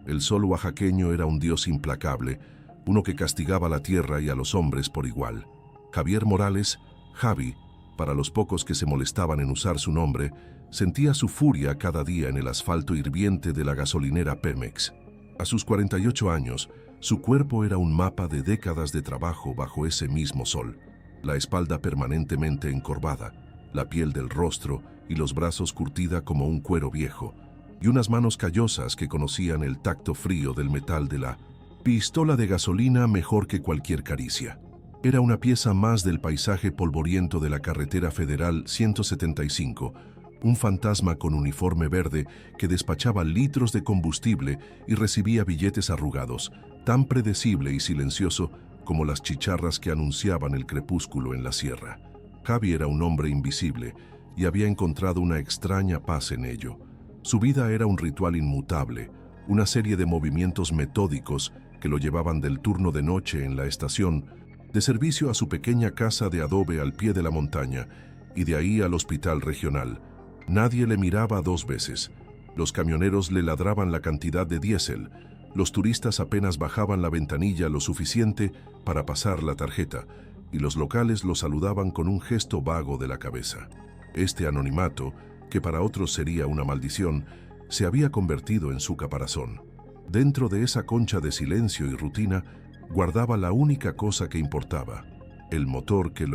El sol oaxaqueño era un dios implacable, uno que castigaba a la tierra y a los hombres por igual. Javier Morales, Javi, para los pocos que se molestaban en usar su nombre, sentía su furia cada día en el asfalto hirviente de la gasolinera Pemex. A sus 48 años, su cuerpo era un mapa de décadas de trabajo bajo ese mismo sol. La espalda permanentemente encorvada, la piel del rostro y los brazos curtida como un cuero viejo, y unas manos callosas que conocían el tacto frío del metal de la pistola de gasolina mejor que cualquier caricia. Era una pieza más del paisaje polvoriento de la carretera federal 175, un fantasma con uniforme verde que despachaba litros de combustible y recibía billetes arrugados, tan predecible y silencioso como las chicharras que anunciaban el crepúsculo en la sierra. Javi era un hombre invisible y había encontrado una extraña paz en ello. Su vida era un ritual inmutable, una serie de movimientos metódicos que lo llevaban del turno de noche en la estación, de servicio a su pequeña casa de adobe al pie de la montaña y de ahí al hospital regional. Nadie le miraba dos veces. Los camioneros le ladraban la cantidad de diésel. Los turistas apenas bajaban la ventanilla lo suficiente para pasar la tarjeta y los locales lo saludaban con un gesto vago de la cabeza. Este anonimato, que para otros sería una maldición, se había convertido en su caparazón. Dentro de esa concha de silencio y rutina, guardaba la única cosa que importaba, el motor que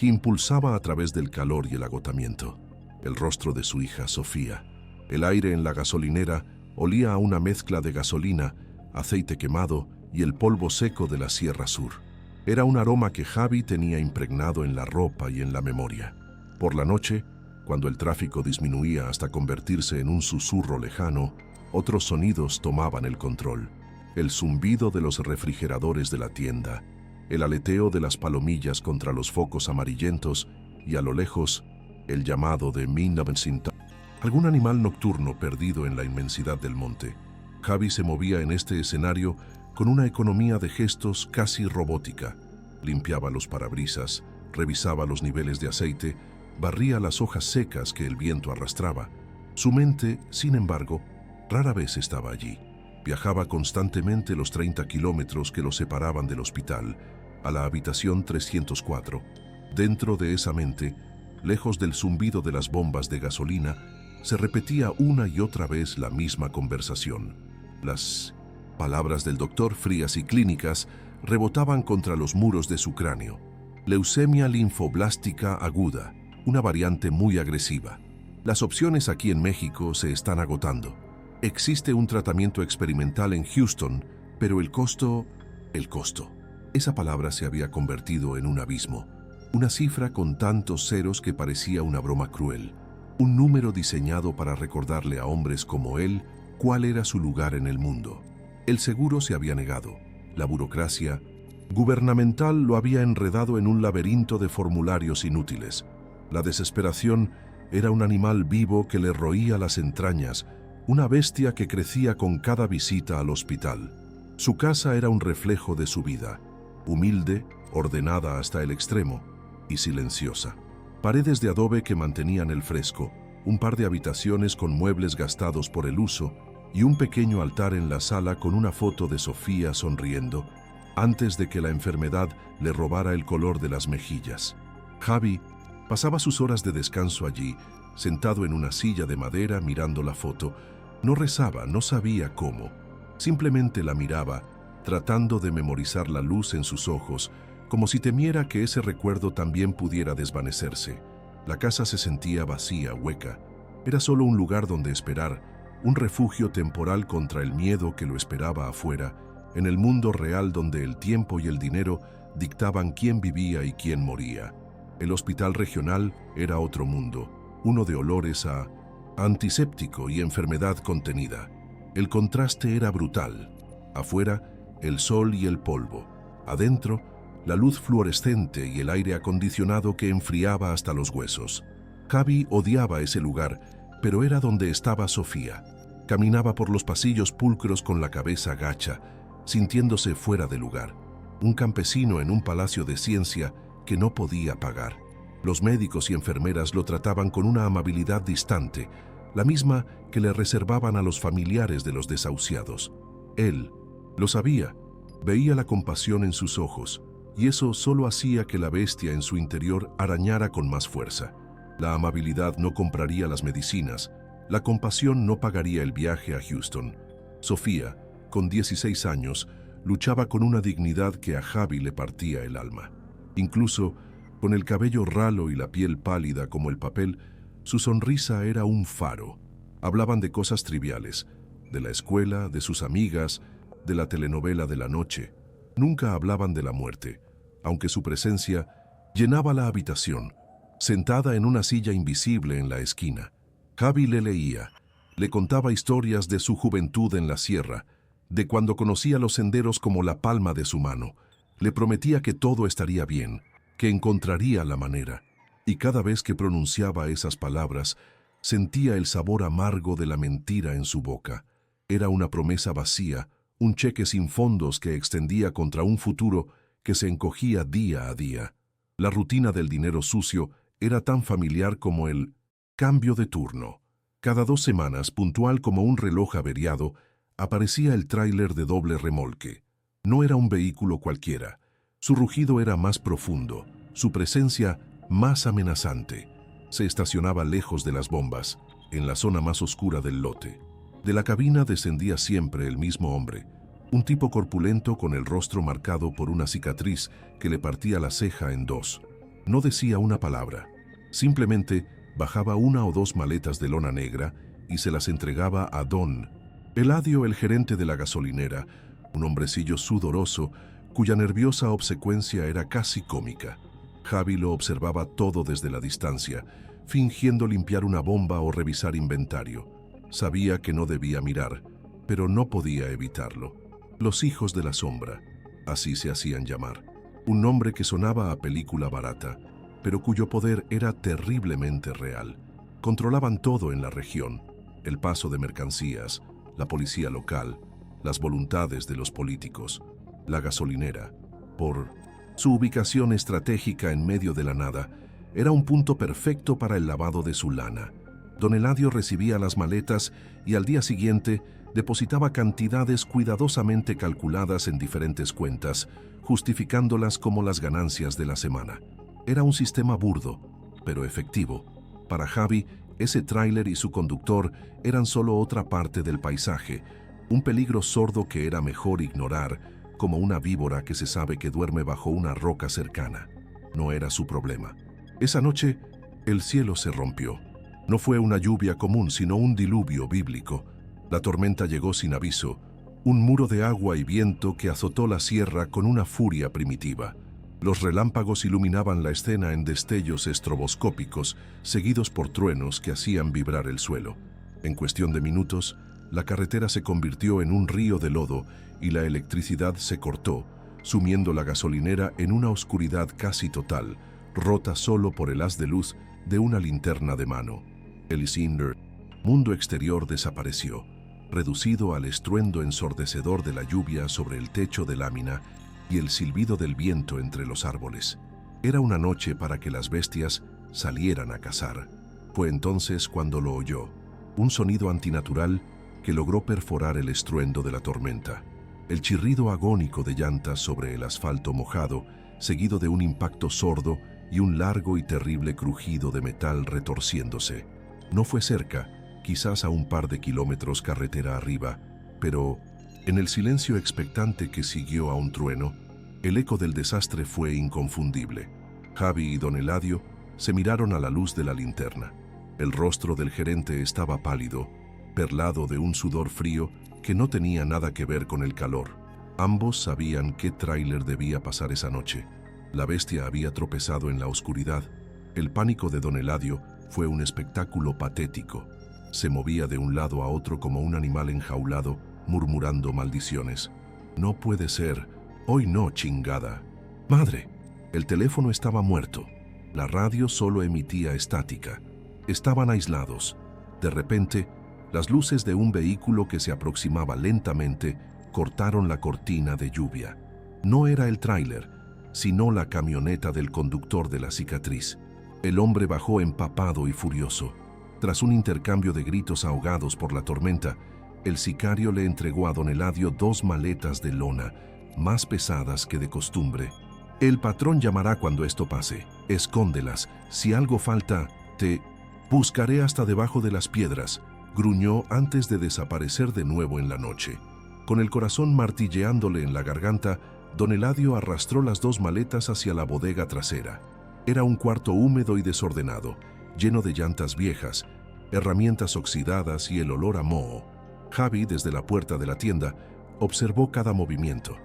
impulsaba a través del calor y el agotamiento. El rostro de su hija, Sofía. El aire en la gasolinera olía a una mezcla de gasolina, aceite quemado y el polvo seco de la Sierra Sur. Era un aroma que Javi tenía impregnado en la ropa y en la memoria. Por la noche, cuando el tráfico disminuía hasta convertirse en un susurro lejano, otros sonidos tomaban el control. El zumbido de los refrigeradores de la tienda, el aleteo de las palomillas contra los focos amarillentos y a lo lejos, el llamado de 1900. Algún animal nocturno perdido en la inmensidad del monte. Javi se movía en este escenario con una economía de gestos casi robótica. Limpiaba los parabrisas, revisaba los niveles de aceite, barría las hojas secas que el viento arrastraba. Su mente, sin embargo, rara vez estaba allí. Viajaba constantemente los 30 kilómetros que lo separaban del hospital, a la habitación 304. Dentro de esa mente, lejos del zumbido de las bombas de gasolina, se repetía una y otra vez la misma conversación. Las palabras del doctor, frías y clínicas, rebotaban contra los muros de su cráneo. Leucemia linfoblástica aguda, una variante muy agresiva. Las opciones aquí en México se están agotando. Existe un tratamiento experimental en Houston, pero el costo. Esa palabra se había convertido en un abismo. Una cifra con tantos ceros que parecía una broma cruel. Un número diseñado para recordarle a hombres como él cuál era su lugar en el mundo. El seguro se había negado. La burocracia gubernamental lo había enredado en un laberinto de formularios inútiles. La desesperación era un animal vivo que le roía las entrañas, una bestia que crecía con cada visita al hospital. Su casa era un reflejo de su vida, humilde, ordenada hasta el extremo y silenciosa. Paredes de adobe que mantenían el fresco, un par de habitaciones con muebles gastados por el uso y un pequeño altar en la sala con una foto de Sofía sonriendo antes de que la enfermedad le robara el color de las mejillas. Javi pasaba sus horas de descanso allí, sentado en una silla de madera mirando la foto. No rezaba, no sabía cómo. Simplemente la miraba, tratando de memorizar la luz en sus ojos, como si temiera que ese recuerdo también pudiera desvanecerse. La casa se sentía vacía, hueca. Era solo un lugar donde esperar, un refugio temporal contra el miedo que lo esperaba afuera, en el mundo real donde el tiempo y el dinero dictaban quién vivía y quién moría. El hospital regional era otro mundo, uno de olores a antiséptico y enfermedad contenida. El contraste era brutal. Afuera, el sol y el polvo. Adentro, la luz fluorescente y el aire acondicionado que enfriaba hasta los huesos. Javi odiaba ese lugar, pero era donde estaba Sofía. Caminaba por los pasillos pulcros con la cabeza gacha, sintiéndose fuera de lugar. Un campesino en un palacio de ciencia que no podía pagar. Los médicos y enfermeras lo trataban con una amabilidad distante, la misma que le reservaban a los familiares de los desahuciados. Él lo sabía, veía la compasión en sus ojos, y eso solo hacía que la bestia en su interior arañara con más fuerza. La amabilidad no compraría las medicinas, la compasión no pagaría el viaje a Houston. Sofía, con 16 años, luchaba con una dignidad que a Javi le partía el alma. Incluso, con el cabello ralo y la piel pálida como el papel, su sonrisa era un faro. Hablaban de cosas triviales, de la escuela, de sus amigas, de la telenovela de la noche. Nunca hablaban de la muerte, aunque su presencia llenaba la habitación, sentada en una silla invisible en la esquina. Javi le leía, le contaba historias de su juventud en la sierra, de cuando conocía los senderos como la palma de su mano. Le prometía que todo estaría bien, que encontraría la manera. Y cada vez que pronunciaba esas palabras, sentía el sabor amargo de la mentira en su boca. Era una promesa vacía, un cheque sin fondos que extendía contra un futuro que se encogía día a día. La rutina del dinero sucio era tan familiar como el cambio de turno. Cada 2 semanas, puntual como un reloj averiado, aparecía el tráiler de doble remolque. No era un vehículo cualquiera. Su rugido era más profundo, su presencia más amenazante. Se estacionaba lejos de las bombas, en la zona más oscura del lote. De la cabina descendía siempre el mismo hombre, un tipo corpulento con el rostro marcado por una cicatriz que le partía la ceja en 2. No decía una palabra, simplemente bajaba 1 o 2 maletas de lona negra y se las entregaba a Don Eladio, el gerente de la gasolinera, un hombrecillo sudoroso cuya nerviosa obsecuencia era casi cómica. Javi lo observaba todo desde la distancia, fingiendo limpiar una bomba o revisar inventario. Sabía que no debía mirar, pero no podía evitarlo. Los hijos de la sombra, así se hacían llamar. Un nombre que sonaba a película barata, pero cuyo poder era terriblemente real. Controlaban todo en la región: el paso de mercancías, la policía local, las voluntades de los políticos, la gasolinera. Por su ubicación estratégica en medio de la nada, era un punto perfecto para el lavado de su lana. Don Eladio recibía las maletas y al día siguiente depositaba cantidades cuidadosamente calculadas en diferentes cuentas, justificándolas como las ganancias de la semana. Era un sistema burdo, pero efectivo. Para Javi, ese tráiler y su conductor eran solo otra parte del paisaje, un peligro sordo que era mejor ignorar, como una víbora que se sabe que duerme bajo una roca cercana. No era su problema. Esa noche, el cielo se rompió. No fue una lluvia común, sino un diluvio bíblico. La tormenta llegó sin aviso, un muro de agua y viento que azotó la sierra con una furia primitiva. Los relámpagos iluminaban la escena en destellos estroboscópicos, seguidos por truenos que hacían vibrar el suelo. En cuestión de minutos, la carretera se convirtió en un río de lodo y la electricidad se cortó, sumiendo la gasolinera en una oscuridad casi total, rota solo por el haz de luz de una linterna de mano. El mundo exterior desapareció, reducido al estruendo ensordecedor de la lluvia sobre el techo de lámina y el silbido del viento entre los árboles. Era una noche para que las bestias salieran a cazar. Fue entonces cuando lo oyó, un sonido antinatural que logró perforar el estruendo de la tormenta. El chirrido agónico de llantas sobre el asfalto mojado, seguido de un impacto sordo y un largo y terrible crujido de metal retorciéndose. No fue cerca, quizás a un par de kilómetros carretera arriba, pero en el silencio expectante que siguió a un trueno, el eco del desastre fue inconfundible. Javi y Don Eladio se miraron a la luz de la linterna. El rostro del gerente estaba pálido, perlado de un sudor frío que no tenía nada que ver con el calor. Ambos sabían qué tráiler debía pasar esa noche. La bestia había tropezado en la oscuridad. El pánico de Don Eladio fue un espectáculo patético. Se movía de un lado a otro como un animal enjaulado, murmurando maldiciones. «No puede ser. Hoy no, chingada. Madre». El teléfono estaba muerto. La radio solo emitía estática. Estaban aislados. De repente, las luces de un vehículo que se aproximaba lentamente cortaron la cortina de lluvia. No era el tráiler, sino la camioneta del conductor de la cicatriz. El hombre bajó empapado y furioso. Tras un intercambio de gritos ahogados por la tormenta, el sicario le entregó a don Eladio 2 maletas de lona, más pesadas que de costumbre. El patrón llamará cuando esto pase. Escóndelas. Si algo falta, te buscaré hasta debajo de las piedras, gruñó antes de desaparecer de nuevo en la noche. Con el corazón martilleándole en la garganta, don Eladio arrastró las 2 maletas hacia la bodega trasera. Era un cuarto húmedo y desordenado, lleno de llantas viejas, herramientas oxidadas y el olor a moho. Javi, desde la puerta de la tienda, observó cada movimiento.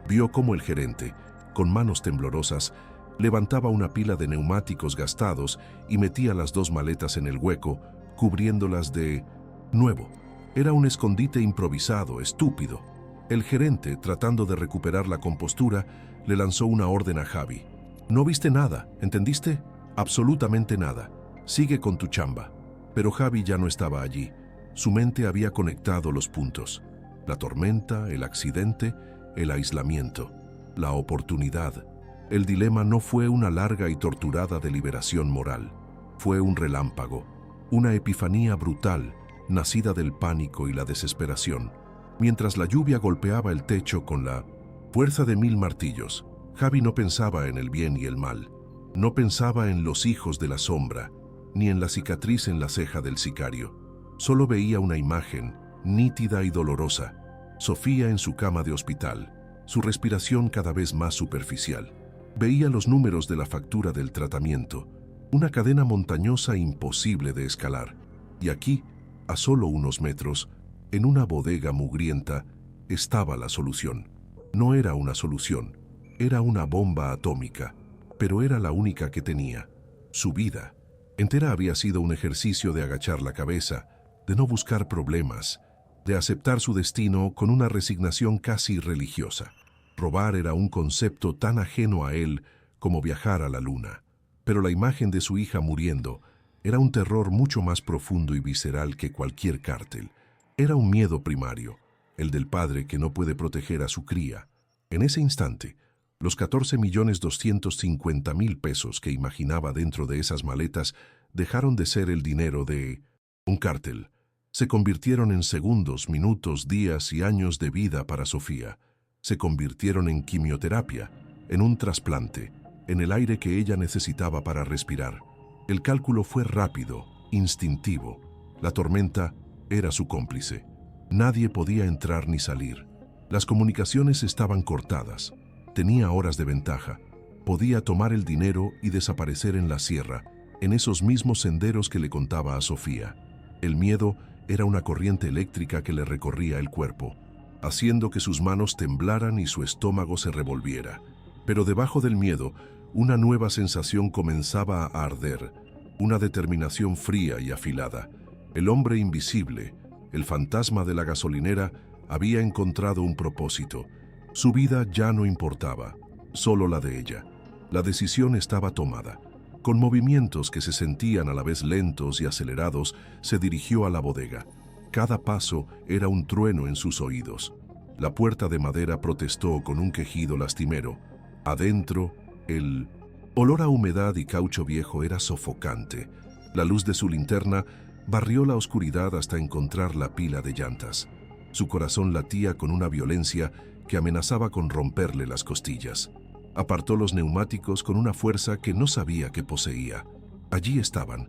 Vio cómo el gerente, con manos temblorosas, levantaba una pila de neumáticos gastados y metía las 2 maletas en el hueco, cubriéndolas de nuevo. Era un escondite improvisado, estúpido. El gerente, tratando de recuperar la compostura, le lanzó una orden a Javi. «No viste nada, ¿entendiste? Absolutamente nada. Sigue con tu chamba». Pero Javi ya no estaba allí. Su mente había conectado los puntos. La tormenta, el accidente, el aislamiento, la oportunidad. El dilema no fue una larga y torturada deliberación moral. Fue un relámpago, una epifanía brutal, nacida del pánico y la desesperación. Mientras la lluvia golpeaba el techo con la fuerza de 1000 martillos, Javi no pensaba en el bien y el mal. No pensaba en los hijos de la sombra, ni en la cicatriz en la ceja del sicario. Solo veía una imagen, nítida y dolorosa. Sofía en su cama de hospital, su respiración cada vez más superficial. Veía los números de la factura del tratamiento, una cadena montañosa imposible de escalar. Y aquí, a solo unos metros, en una bodega mugrienta, estaba la solución. No era una solución, era una bomba atómica, pero era la única que tenía. Su vida entera había sido un ejercicio de agachar la cabeza, de no buscar problemas, de aceptar su destino con una resignación casi religiosa. Robar era un concepto tan ajeno a él como viajar a la luna. Pero la imagen de su hija muriendo era un terror mucho más profundo y visceral que cualquier cártel. Era un miedo primario, el del padre que no puede proteger a su cría. En ese instante, los 14.250.000 pesos que imaginaba dentro de esas maletas dejaron de ser el dinero de un cártel. Se convirtieron en segundos, minutos, días y años de vida para Sofía. Se convirtieron en quimioterapia, en un trasplante, en el aire que ella necesitaba para respirar. El cálculo fue rápido, instintivo. La tormenta era su cómplice. Nadie podía entrar ni salir. Las comunicaciones estaban cortadas. Tenía horas de ventaja. Podía tomar el dinero y desaparecer en la sierra, en esos mismos senderos que le contaba a Sofía. El miedo era una corriente eléctrica que le recorría el cuerpo, haciendo que sus manos temblaran y su estómago se revolviera. Pero debajo del miedo, una nueva sensación comenzaba a arder, una determinación fría y afilada. El hombre invisible, el fantasma de la gasolinera, había encontrado un propósito. Su vida ya no importaba, solo la de ella. La decisión estaba tomada. Con movimientos que se sentían a la vez lentos y acelerados, se dirigió a la bodega. Cada paso era un trueno en sus oídos. La puerta de madera protestó con un quejido lastimero. Adentro, el olor a humedad y caucho viejo era sofocante. La luz de su linterna barrió la oscuridad hasta encontrar la pila de llantas. Su corazón latía con una violencia que amenazaba con romperle las costillas. Apartó los neumáticos con una fuerza que no sabía que poseía. Allí estaban,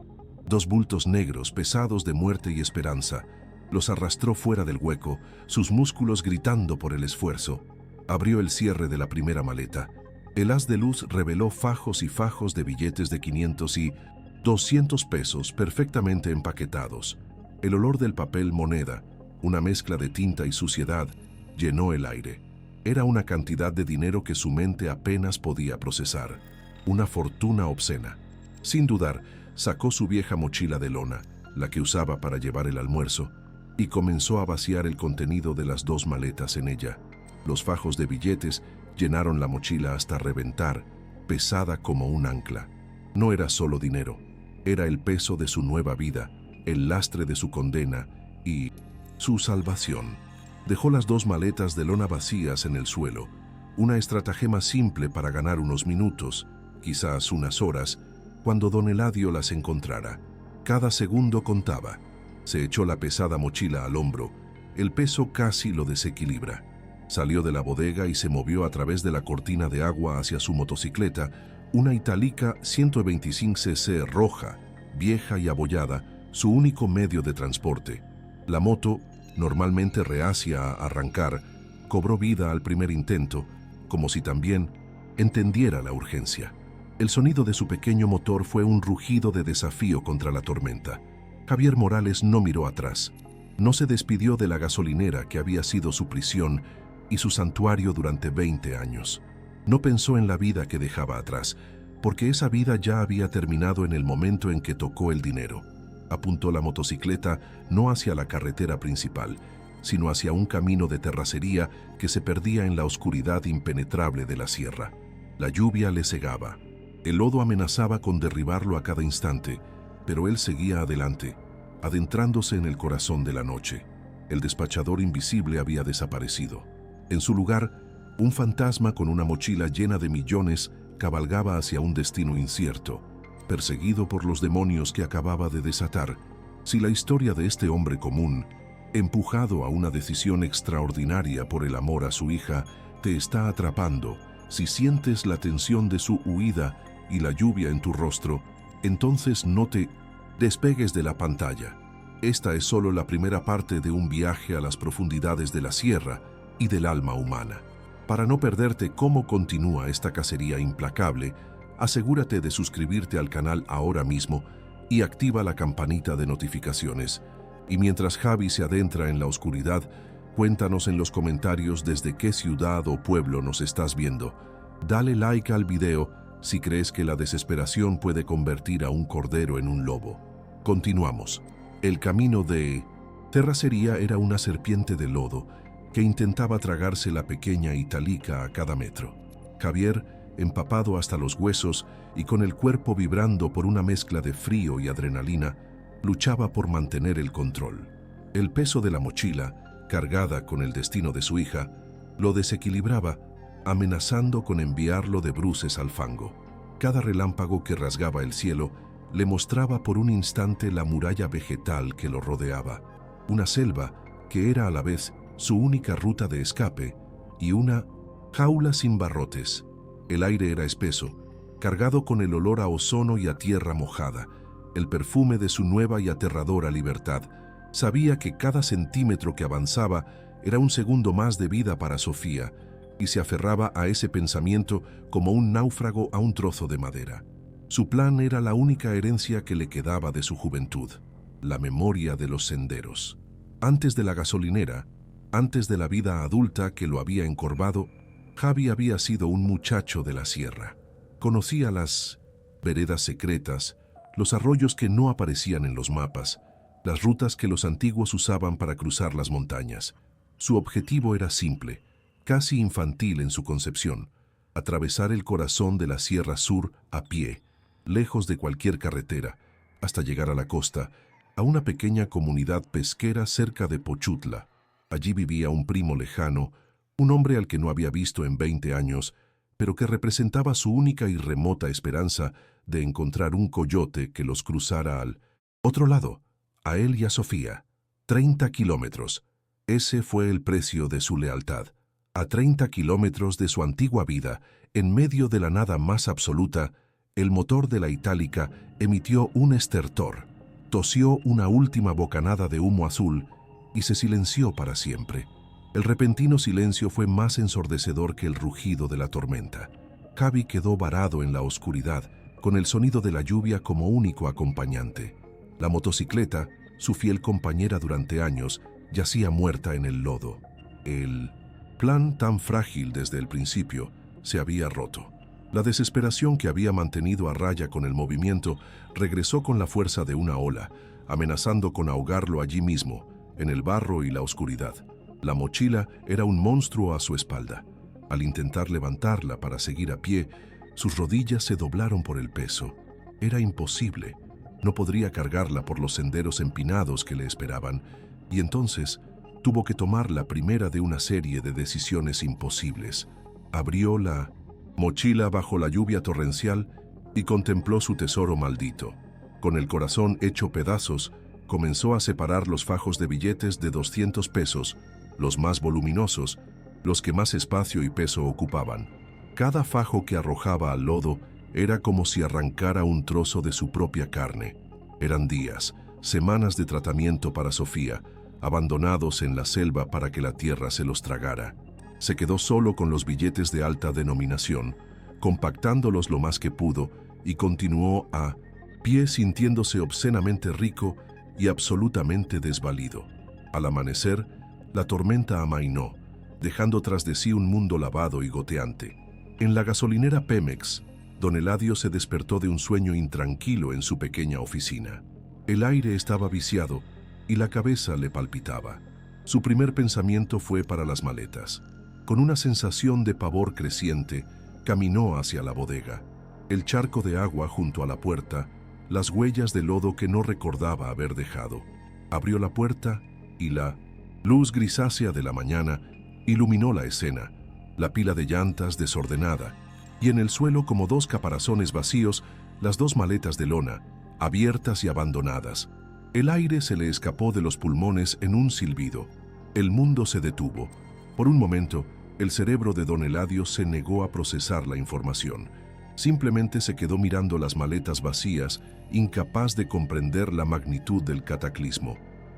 2 bultos negros pesados de muerte y esperanza. Los arrastró fuera del hueco, sus músculos gritando por el esfuerzo. Abrió el cierre de la primera maleta. El haz de luz reveló fajos y fajos de billetes de 500 y 200 pesos perfectamente empaquetados. El olor del papel moneda, una mezcla de tinta y suciedad, llenó el aire. Era una cantidad de dinero que su mente apenas podía procesar. Una fortuna obscena. Sin dudar, sacó su vieja mochila de lona, la que usaba para llevar el almuerzo, y comenzó a vaciar el contenido de las 2 maletas en ella. Los fajos de billetes llenaron la mochila hasta reventar, pesada como un ancla. No era solo dinero, era el peso de su nueva vida, el lastre de su condena y su salvación. Dejó las 2 maletas de lona vacías en el suelo, una estratagema simple para ganar unos minutos, quizás unas horas, cuando don Eladio las encontrara. Cada segundo contaba. Se echó la pesada mochila al hombro. El peso casi lo desequilibra. Salió de la bodega y se movió a través de la cortina de agua hacia su motocicleta, una Italika 125cc roja, vieja y abollada, su único medio de transporte. La moto, normalmente reacia a arrancar, cobró vida al primer intento, como si también entendiera la urgencia. El sonido de su pequeño motor fue un rugido de desafío contra la tormenta. Javier Morales no miró atrás. No se despidió de la gasolinera que había sido su prisión y su santuario durante 20 años. No pensó en la vida que dejaba atrás, porque esa vida ya había terminado en el momento en que tocó el dinero. Apuntó la motocicleta no hacia la carretera principal, sino hacia un camino de terracería que se perdía en la oscuridad impenetrable de la sierra. La lluvia le cegaba. El lodo amenazaba con derribarlo a cada instante, pero él seguía adelante, adentrándose en el corazón de la noche. El despachador invisible había desaparecido. En su lugar, un fantasma con una mochila llena de millones cabalgaba hacia un destino incierto, perseguido por los demonios que acababa de desatar. Si la historia de este hombre común, empujado a una decisión extraordinaria por el amor a su hija, te está atrapando, si sientes la tensión de su huida y la lluvia en tu rostro, entonces no te despegues de la pantalla. Esta es solo la primera parte de un viaje a las profundidades de la sierra y del alma humana. Para no perderte cómo continúa esta cacería implacable, asegúrate de suscribirte al canal ahora mismo y activa la campanita de notificaciones. Y mientras Javi se adentra en la oscuridad, cuéntanos en los comentarios desde qué ciudad o pueblo nos estás viendo. Dale like al video si crees que la desesperación puede convertir a un cordero en un lobo. Continuamos. El camino de terracería era una serpiente de lodo que intentaba tragarse la pequeña Italika a cada metro. Javier, empapado hasta los huesos y con el cuerpo vibrando por una mezcla de frío y adrenalina, luchaba por mantener el control. El peso de la mochila, cargada con el destino de su hija, lo desequilibraba, amenazando con enviarlo de bruces al fango. Cada relámpago que rasgaba el cielo le mostraba por un instante la muralla vegetal que lo rodeaba, una selva que era a la vez su única ruta de escape y una jaula sin barrotes. El aire era espeso, cargado con el olor a ozono y a tierra mojada, el perfume de su nueva y aterradora libertad. Sabía que cada centímetro que avanzaba era un segundo más de vida para Sofía, y se aferraba a ese pensamiento como un náufrago a un trozo de madera. Su plan era la única herencia que le quedaba de su juventud, la memoria de los senderos. Antes de la gasolinera, antes de la vida adulta que lo había encorvado, Javi había sido un muchacho de la sierra. Conocía las veredas secretas, los arroyos que no aparecían en los mapas, las rutas que los antiguos usaban para cruzar las montañas. Su objetivo era simple, casi infantil en su concepción: atravesar el corazón de la Sierra Sur a pie, lejos de cualquier carretera, hasta llegar a la costa, a una pequeña comunidad pesquera cerca de Pochutla. Allí vivía un primo lejano, un hombre al que no había visto en 20 años, pero que representaba su única y remota esperanza de encontrar un coyote que los cruzara al otro lado, a él y a Sofía. 30 kilómetros. Ese fue el precio de su lealtad. A 30 kilómetros de su antigua vida, en medio de la nada más absoluta, el motor de la Itálica emitió un estertor, tosió una última bocanada de humo azul y se silenció para siempre. El repentino silencio fue más ensordecedor que el rugido de la tormenta. Javi quedó varado en la oscuridad, con el sonido de la lluvia como único acompañante. La motocicleta, su fiel compañera durante años, yacía muerta en el lodo. El plan, tan frágil desde el principio, se había roto. La desesperación que había mantenido a raya con el movimiento regresó con la fuerza de una ola, amenazando con ahogarlo allí mismo, en el barro y la oscuridad. La mochila era un monstruo a su espalda. Al intentar levantarla para seguir a pie, sus rodillas se doblaron por el peso. Era imposible. No podría cargarla por los senderos empinados que le esperaban, y entonces tuvo que tomar la primera de una serie de decisiones imposibles. Abrió la mochila bajo la lluvia torrencial y contempló su tesoro maldito. Con el corazón hecho pedazos, comenzó a separar los fajos de billetes de 200 pesos, los más voluminosos, los que más espacio y peso ocupaban. Cada fajo que arrojaba al lodo era como si arrancara un trozo de su propia carne. Eran días, semanas de tratamiento para Sofía, abandonados en la selva para que la tierra se los tragara. Se quedó solo con los billetes de alta denominación, compactándolos lo más que pudo, y continuó a pie sintiéndose obscenamente rico y absolutamente desvalido. Al amanecer, la tormenta amainó, dejando tras de sí un mundo lavado y goteante. En la gasolinera Pemex, don Eladio se despertó de un sueño intranquilo en su pequeña oficina. El aire estaba viciado y la cabeza le palpitaba. Su primer pensamiento fue para las maletas. Con una sensación de pavor creciente, caminó hacia la bodega. El charco de agua junto a la puerta, las huellas de lodo que no recordaba haber dejado. Abrió la puerta y la luz grisácea de la mañana iluminó la escena, la pila de llantas desordenada, y en el suelo como dos caparazones vacíos, las dos maletas de lona, abiertas y abandonadas. El aire se le escapó de los pulmones en un silbido. El mundo se detuvo. Por un momento, el cerebro de don Eladio se negó a procesar la información. Simplemente se quedó mirando las maletas vacías, incapaz de comprender la magnitud del cataclismo.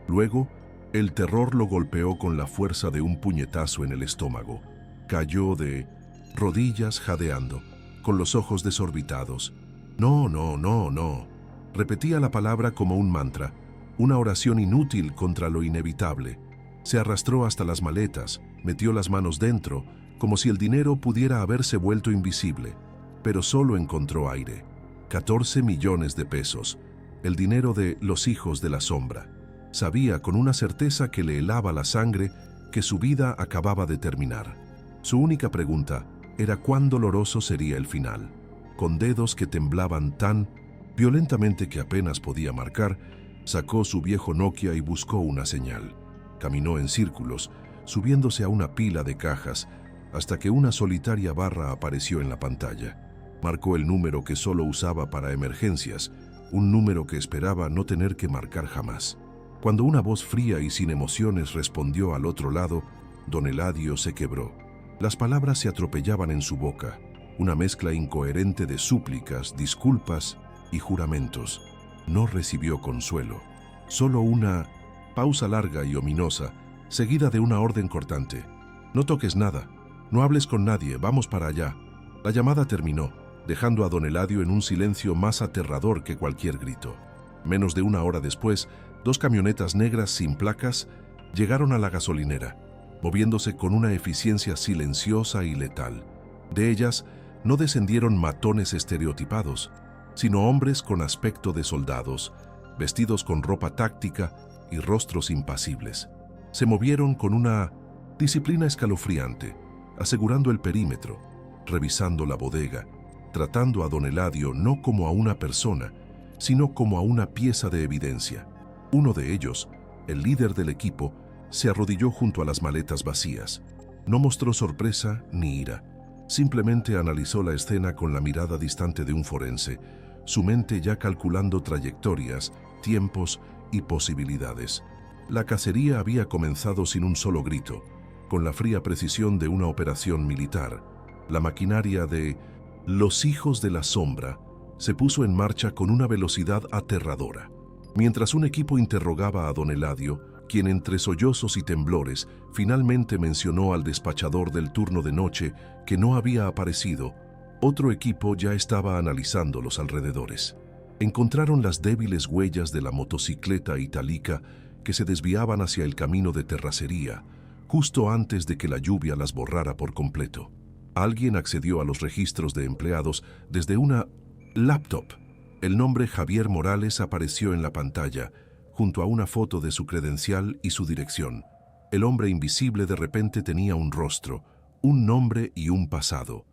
Luego, el terror lo golpeó con la fuerza de un puñetazo en el estómago. Cayó de rodillas jadeando, con los ojos desorbitados. No, no, no, no. Repetía la palabra como un mantra, una oración inútil contra lo inevitable. Se arrastró hasta las maletas, metió las manos dentro, como si el dinero pudiera haberse vuelto invisible. Pero solo encontró aire. 14 millones de pesos, el dinero de los hijos de la sombra. Sabía con una certeza que le helaba la sangre que su vida acababa de terminar. Su única pregunta era cuán doloroso sería el final. Con dedos que temblaban tan violentamente que apenas podía marcar, sacó su viejo Nokia y buscó una señal. Caminó en círculos, subiéndose a una pila de cajas, hasta que una solitaria barra apareció en la pantalla. Marcó el número que solo usaba para emergencias, un número que esperaba no tener que marcar jamás. Cuando una voz fría y sin emociones respondió al otro lado, don Eladio se quebró. Las palabras se atropellaban en su boca, una mezcla incoherente de súplicas, disculpas y juramentos. No recibió consuelo, solo una pausa larga y ominosa, seguida de una orden cortante. No toques nada, no hables con nadie, vamos para allá. La llamada terminó, dejando a don Eladio en un silencio más aterrador que cualquier grito. Menos de una hora después, dos camionetas negras sin placas llegaron a la gasolinera, moviéndose con una eficiencia silenciosa y letal. De ellas no descendieron matones estereotipados, sino hombres con aspecto de soldados, vestidos con ropa táctica y rostros impasibles. Se movieron con una disciplina escalofriante, asegurando el perímetro, revisando la bodega, tratando a don Eladio no como a una persona, sino como a una pieza de evidencia. Uno de ellos, el líder del equipo, se arrodilló junto a las maletas vacías. No mostró sorpresa ni ira. Simplemente analizó la escena con la mirada distante de un forense, su mente ya calculando trayectorias, tiempos y posibilidades. La cacería había comenzado sin un solo grito, con la fría precisión de una operación militar. La maquinaria de los hijos de la sombra se puso en marcha con una velocidad aterradora. Mientras un equipo interrogaba a don Eladio, quien entre sollozos y temblores finalmente mencionó al despachador del turno de noche que no había aparecido, otro equipo ya estaba analizando los alrededores. Encontraron las débiles huellas de la motocicleta itálica que se desviaban hacia el camino de terracería, justo antes de que la lluvia las borrara por completo. Alguien accedió a los registros de empleados desde una laptop. El nombre Javier Morales apareció en la pantalla, junto a una foto de su credencial y su dirección. El hombre invisible de repente tenía un rostro, un nombre y un pasado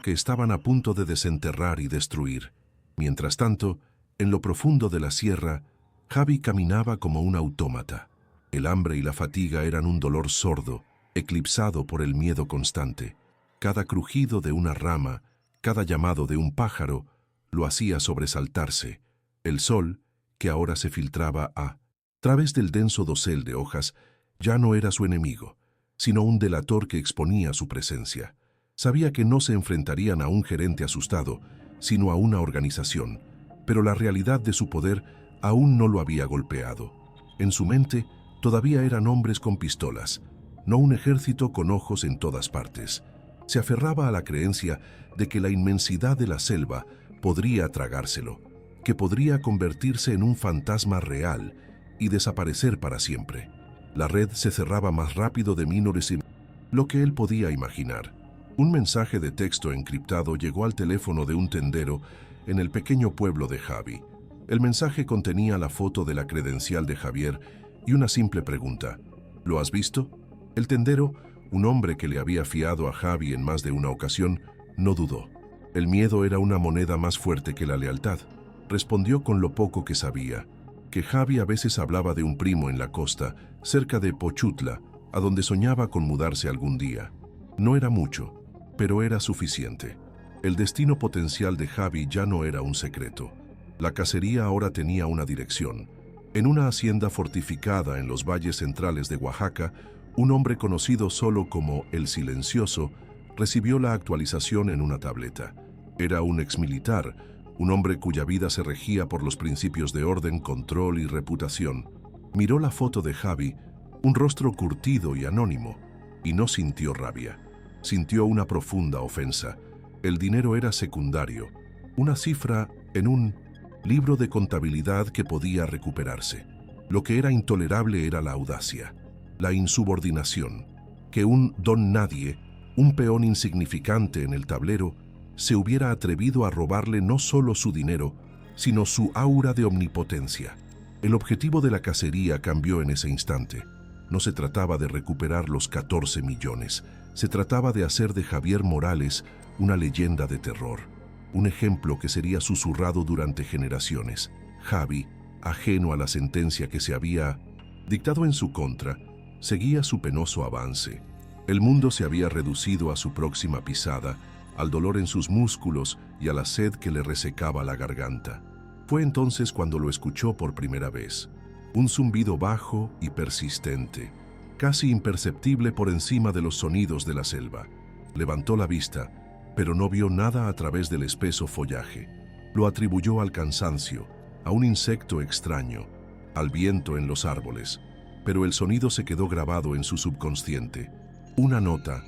que estaban a punto de desenterrar y destruir. Mientras tanto, en lo profundo de la sierra, Javi caminaba como un autómata. El hambre y la fatiga eran un dolor sordo, eclipsado por el miedo constante. Cada crujido de una rama, cada llamado de un pájaro, lo hacía sobresaltarse. El sol, que ahora se filtraba a través del denso dosel de hojas, ya no era su enemigo, sino un delator que exponía su presencia. Sabía que no se enfrentarían a un gerente asustado, sino a una organización, pero la realidad de su poder aún no lo había golpeado. En su mente todavía eran hombres con pistolas, no un ejército con ojos en todas partes. Se aferraba a la creencia de que la inmensidad de la selva podría tragárselo, que podría convertirse en un fantasma real y desaparecer para siempre. La red se cerraba más rápido de lo que él podía imaginar. Un mensaje de texto encriptado llegó al teléfono de un tendero en el pequeño pueblo de Javi. El mensaje contenía la foto de la credencial de Javier y una simple pregunta. ¿Lo has visto? El tendero, un hombre que le había fiado a Javi en más de una ocasión, no dudó. El miedo era una moneda más fuerte que la lealtad. Respondió con lo poco que sabía, que Javi a veces hablaba de un primo en la costa, cerca de Pochutla, a donde soñaba con mudarse algún día. No era mucho, pero era suficiente. El destino potencial de Javi ya no era un secreto. La cacería ahora tenía una dirección. En una hacienda fortificada en los valles centrales de Oaxaca, un hombre conocido solo como El Silencioso recibió la actualización en una tableta. Era un exmilitar, un hombre cuya vida se regía por los principios de orden, control y reputación. Miró la foto de Javi, un rostro curtido y anónimo, y no sintió rabia. Sintió una profunda ofensa. El dinero era secundario, una cifra en un libro de contabilidad que podía recuperarse. Lo que era intolerable era la audacia, la insubordinación, que un don nadie, un peón insignificante en el tablero, se hubiera atrevido a robarle no solo su dinero, sino su aura de omnipotencia. El objetivo de la cacería cambió en ese instante. No se trataba de recuperar los 14 millones, se trataba de hacer de Javier Morales una leyenda de terror, un ejemplo que sería susurrado durante generaciones. Javi, ajeno a la sentencia que se había dictado en su contra, seguía su penoso avance. El mundo se había reducido a su próxima pisada, al dolor en sus músculos y a la sed que le resecaba la garganta. Fue entonces cuando lo escuchó por primera vez. Un zumbido bajo y persistente, casi imperceptible por encima de los sonidos de la selva. Levantó la vista, pero no vio nada a través del espeso follaje. Lo atribuyó al cansancio, a un insecto extraño, al viento en los árboles. Pero el sonido se quedó grabado en su subconsciente. Una nota,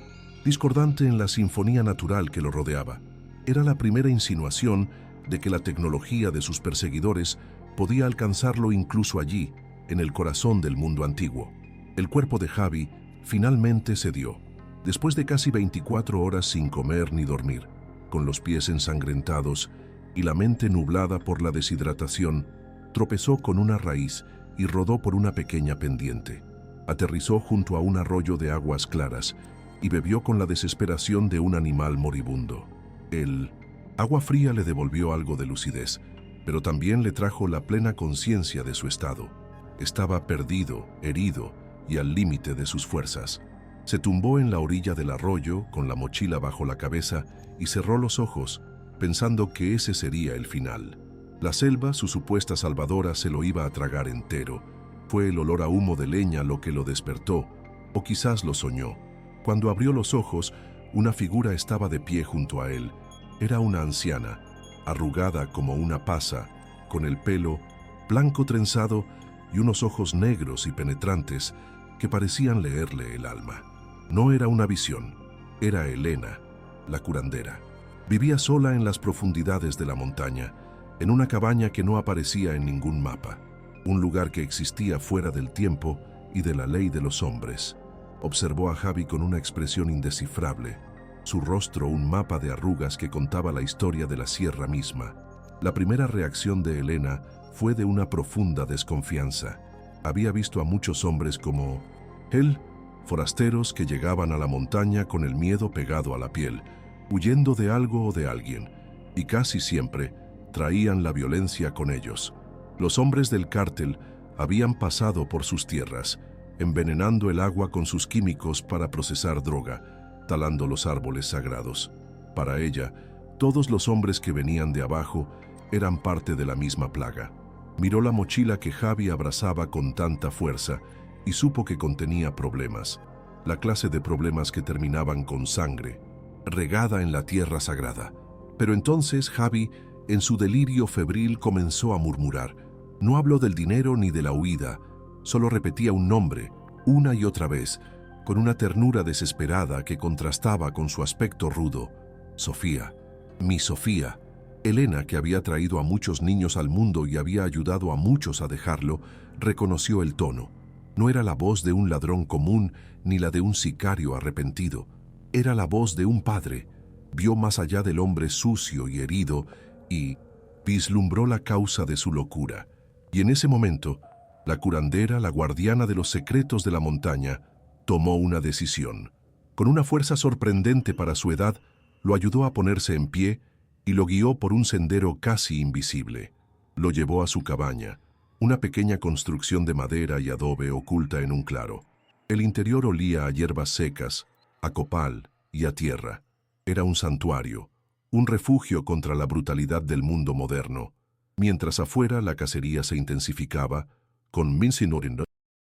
discordante en la sinfonía natural que lo rodeaba. Era la primera insinuación de que la tecnología de sus perseguidores podía alcanzarlo incluso allí, en el corazón del mundo antiguo. El cuerpo de Javi finalmente cedió. Después de casi 24 horas sin comer ni dormir, con los pies ensangrentados y la mente nublada por la deshidratación, tropezó con una raíz y rodó por una pequeña pendiente. Aterrizó junto a un arroyo de aguas claras y bebió con la desesperación de un animal moribundo. El agua fría le devolvió algo de lucidez, pero también le trajo la plena conciencia de su estado. Estaba perdido, herido y al límite de sus fuerzas. Se tumbó en la orilla del arroyo, con la mochila bajo la cabeza, y cerró los ojos, pensando que ese sería el final. La selva, su supuesta salvadora, se lo iba a tragar entero. Fue el olor a humo de leña lo que lo despertó, o quizás lo soñó. Cuando abrió los ojos, una figura estaba de pie junto a él. Era una anciana, arrugada como una pasa, con el pelo blanco trenzado y unos ojos negros y penetrantes que parecían leerle el alma. No era una visión, era Elena, la curandera. Vivía sola en las profundidades de la montaña, en una cabaña que no aparecía en ningún mapa, un lugar que existía fuera del tiempo y de la ley de los hombres. Observó a Javi con una expresión indescifrable, su rostro un mapa de arrugas que contaba la historia de la sierra misma. La primera reacción de Elena fue de una profunda desconfianza. Había visto a muchos hombres como él, forasteros que llegaban a la montaña con el miedo pegado a la piel, huyendo de algo o de alguien, y casi siempre traían la violencia con ellos. Los hombres del cártel habían pasado por sus tierras, envenenando el agua con sus químicos para procesar droga, talando los árboles sagrados. Para ella, todos los hombres que venían de abajo eran parte de la misma plaga. Miró la mochila que Javi abrazaba con tanta fuerza y supo que contenía problemas, la clase de problemas que terminaban con sangre, regada en la tierra sagrada. Pero entonces Javi, en su delirio febril, comenzó a murmurar. No habló del dinero ni de la huida, solo repetía un nombre, una y otra vez, con una ternura desesperada que contrastaba con su aspecto rudo. Sofía, mi Sofía. Elena, que había traído a muchos niños al mundo y había ayudado a muchos a dejarlo, reconoció el tono. No era la voz de un ladrón común ni la de un sicario arrepentido. Era la voz de un padre. Vio más allá del hombre sucio y herido y vislumbró la causa de su locura. Y en ese momento, la curandera, la guardiana de los secretos de la montaña, tomó una decisión. Con una fuerza sorprendente para su edad, lo ayudó a ponerse en pie y lo guió por un sendero casi invisible. Lo llevó a su cabaña, una pequeña construcción de madera y adobe oculta en un claro. El interior olía a hierbas secas, a copal y a tierra. Era un santuario, un refugio contra la brutalidad del mundo moderno. Mientras afuera la cacería se intensificaba, con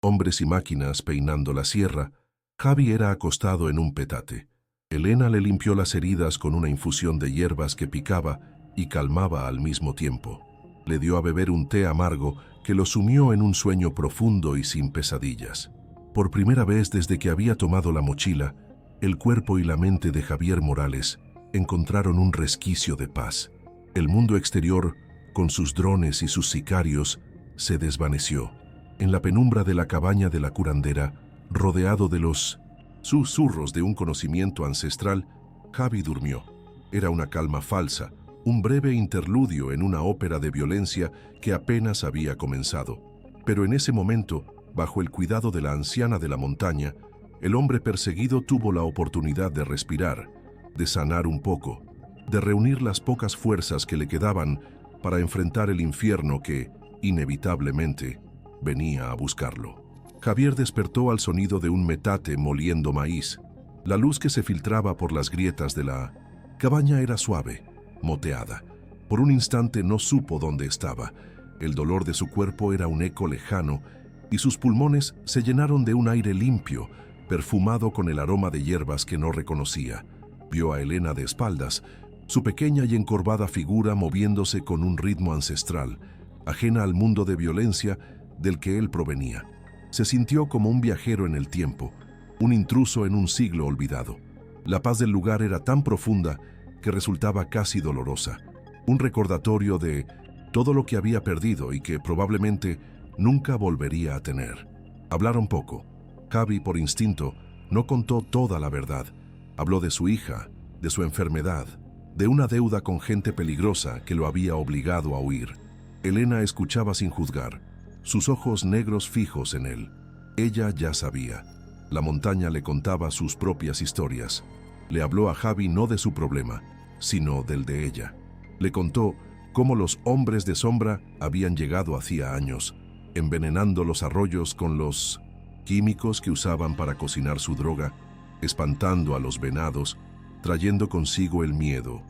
hombres y máquinas peinando la sierra, Javi era acostado en un petate. Elena le limpió las heridas con una infusión de hierbas que picaba y calmaba al mismo tiempo. Le dio a beber un té amargo que lo sumió en un sueño profundo y sin pesadillas. Por primera vez desde que había tomado la mochila, el cuerpo y la mente de Javier Morales encontraron un resquicio de paz. El mundo exterior, con sus drones y sus sicarios, se desvaneció. En la penumbra de la cabaña de la curandera, rodeado de los susurros de un conocimiento ancestral, Javi durmió. Era una calma falsa, un breve interludio en una ópera de violencia que apenas había comenzado. Pero en ese momento, bajo el cuidado de la anciana de la montaña, el hombre perseguido tuvo la oportunidad de respirar, de sanar un poco, de reunir las pocas fuerzas que le quedaban para enfrentar el infierno que, inevitablemente, venía a buscarlo. Javier despertó al sonido de un metate moliendo maíz. La luz que se filtraba por las grietas de la cabaña era suave, moteada. Por un instante no supo dónde estaba. El dolor de su cuerpo era un eco lejano y sus pulmones se llenaron de un aire limpio, perfumado con el aroma de hierbas que no reconocía. Vio a Elena de espaldas, su pequeña y encorvada figura moviéndose con un ritmo ancestral, ajena al mundo de violencia del que él provenía. Se sintió como un viajero en el tiempo, un intruso en un siglo olvidado. La paz del lugar era tan profunda que resultaba casi dolorosa, un recordatorio de todo lo que había perdido y que probablemente nunca volvería a tener. Hablaron poco. Javi, por instinto, no contó toda la verdad. Habló de su hija, de su enfermedad, de una deuda con gente peligrosa que lo había obligado a huir. Elena escuchaba sin juzgar, sus ojos negros fijos en él. Ella ya sabía. La montaña le contaba sus propias historias. Le habló a Javi no de su problema, sino del de ella. Le contó cómo los hombres de sombra habían llegado hacía años, envenenando los arroyos con los químicos que usaban para cocinar su droga, espantando a los venados, trayendo consigo el miedo,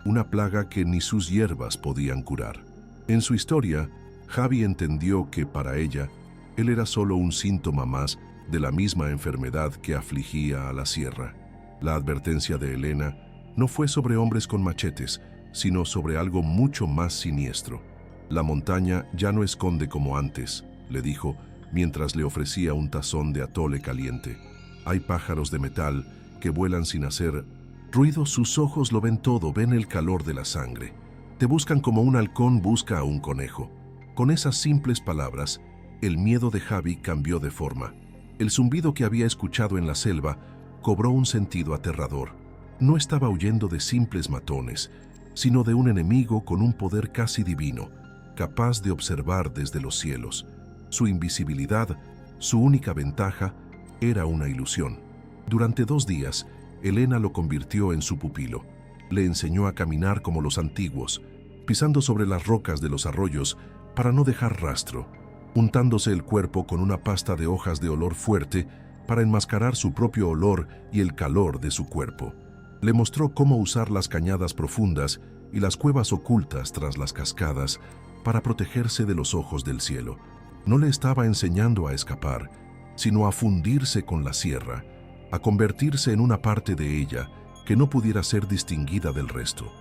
una plaga que ni sus hierbas podían curar. En su historia, Javi entendió que para ella, él era solo un síntoma más de la misma enfermedad que afligía a la sierra. La advertencia de Elena no fue sobre hombres con machetes, sino sobre algo mucho más siniestro. La montaña ya no esconde como antes, le dijo, mientras le ofrecía un tazón de atole caliente. Hay pájaros de metal que vuelan sin hacer ruido, sus ojos lo ven todo, ven el calor de la sangre. Te buscan como un halcón busca a un conejo. Con esas simples palabras, el miedo de Javi cambió de forma. El zumbido que había escuchado en la selva cobró un sentido aterrador. No estaba huyendo de simples matones, sino de un enemigo con un poder casi divino, capaz de observar desde los cielos. Su invisibilidad, su única ventaja, era una ilusión. Durante 2 días, Elena lo convirtió en su pupilo. Le enseñó a caminar como los antiguos, pisando sobre las rocas de los arroyos para no dejar rastro, untándose el cuerpo con una pasta de hojas de olor fuerte para enmascarar su propio olor y el calor de su cuerpo. Le mostró cómo usar las cañadas profundas y las cuevas ocultas tras las cascadas para protegerse de los ojos del cielo. No le estaba enseñando a escapar, sino a fundirse con la sierra, a convertirse en una parte de ella que no pudiera ser distinguida del resto.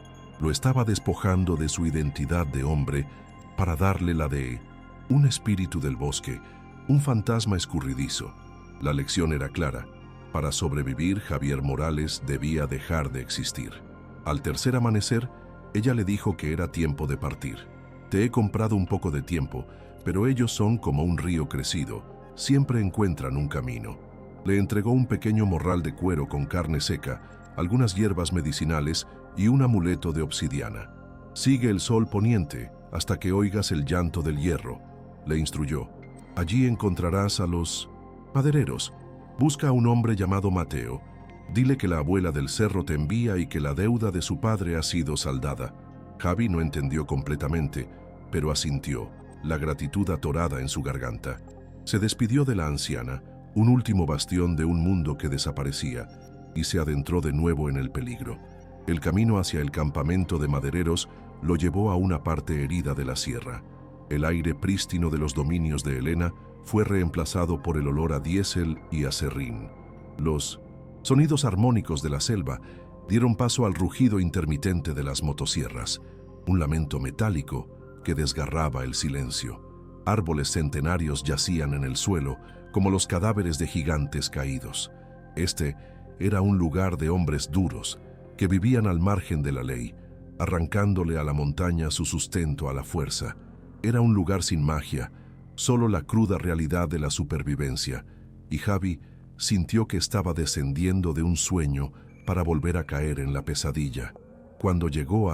Lo estaba despojando de su identidad de hombre para darle la de un espíritu del bosque, un fantasma escurridizo. La lección era clara. Para sobrevivir, Javier Morales debía dejar de existir. Al tercer amanecer, ella le dijo que era tiempo de partir. Te he comprado un poco de tiempo, pero ellos son como un río crecido, siempre encuentran un camino. Le entregó un pequeño morral de cuero con carne seca, algunas hierbas medicinales y un amuleto de obsidiana. Sigue el sol poniente hasta que oigas el llanto del hierro, le instruyó. Allí encontrarás a los madereros. Busca a un hombre llamado Mateo. Dile que la abuela del cerro te envía y que la deuda de su padre ha sido saldada. Javi no entendió completamente, pero asintió, la gratitud atorada en su garganta. Se despidió de la anciana, un último bastión de un mundo que desaparecía, y se adentró de nuevo en el peligro. El camino hacia el campamento de madereros lo llevó a una parte herida de la sierra. El aire prístino de los dominios de Elena fue reemplazado por el olor a diésel y a serrín. Los sonidos armónicos de la selva dieron paso al rugido intermitente de las motosierras, un lamento metálico que desgarraba el silencio. Árboles centenarios yacían en el suelo como los cadáveres de gigantes caídos. Este era un lugar de hombres duros que vivían al margen de la ley, arrancándole a la montaña su sustento a la fuerza. Era un lugar sin magia, solo la cruda realidad de la supervivencia, y Javi sintió que estaba descendiendo de un sueño para volver a caer en la pesadilla. Cuando llegó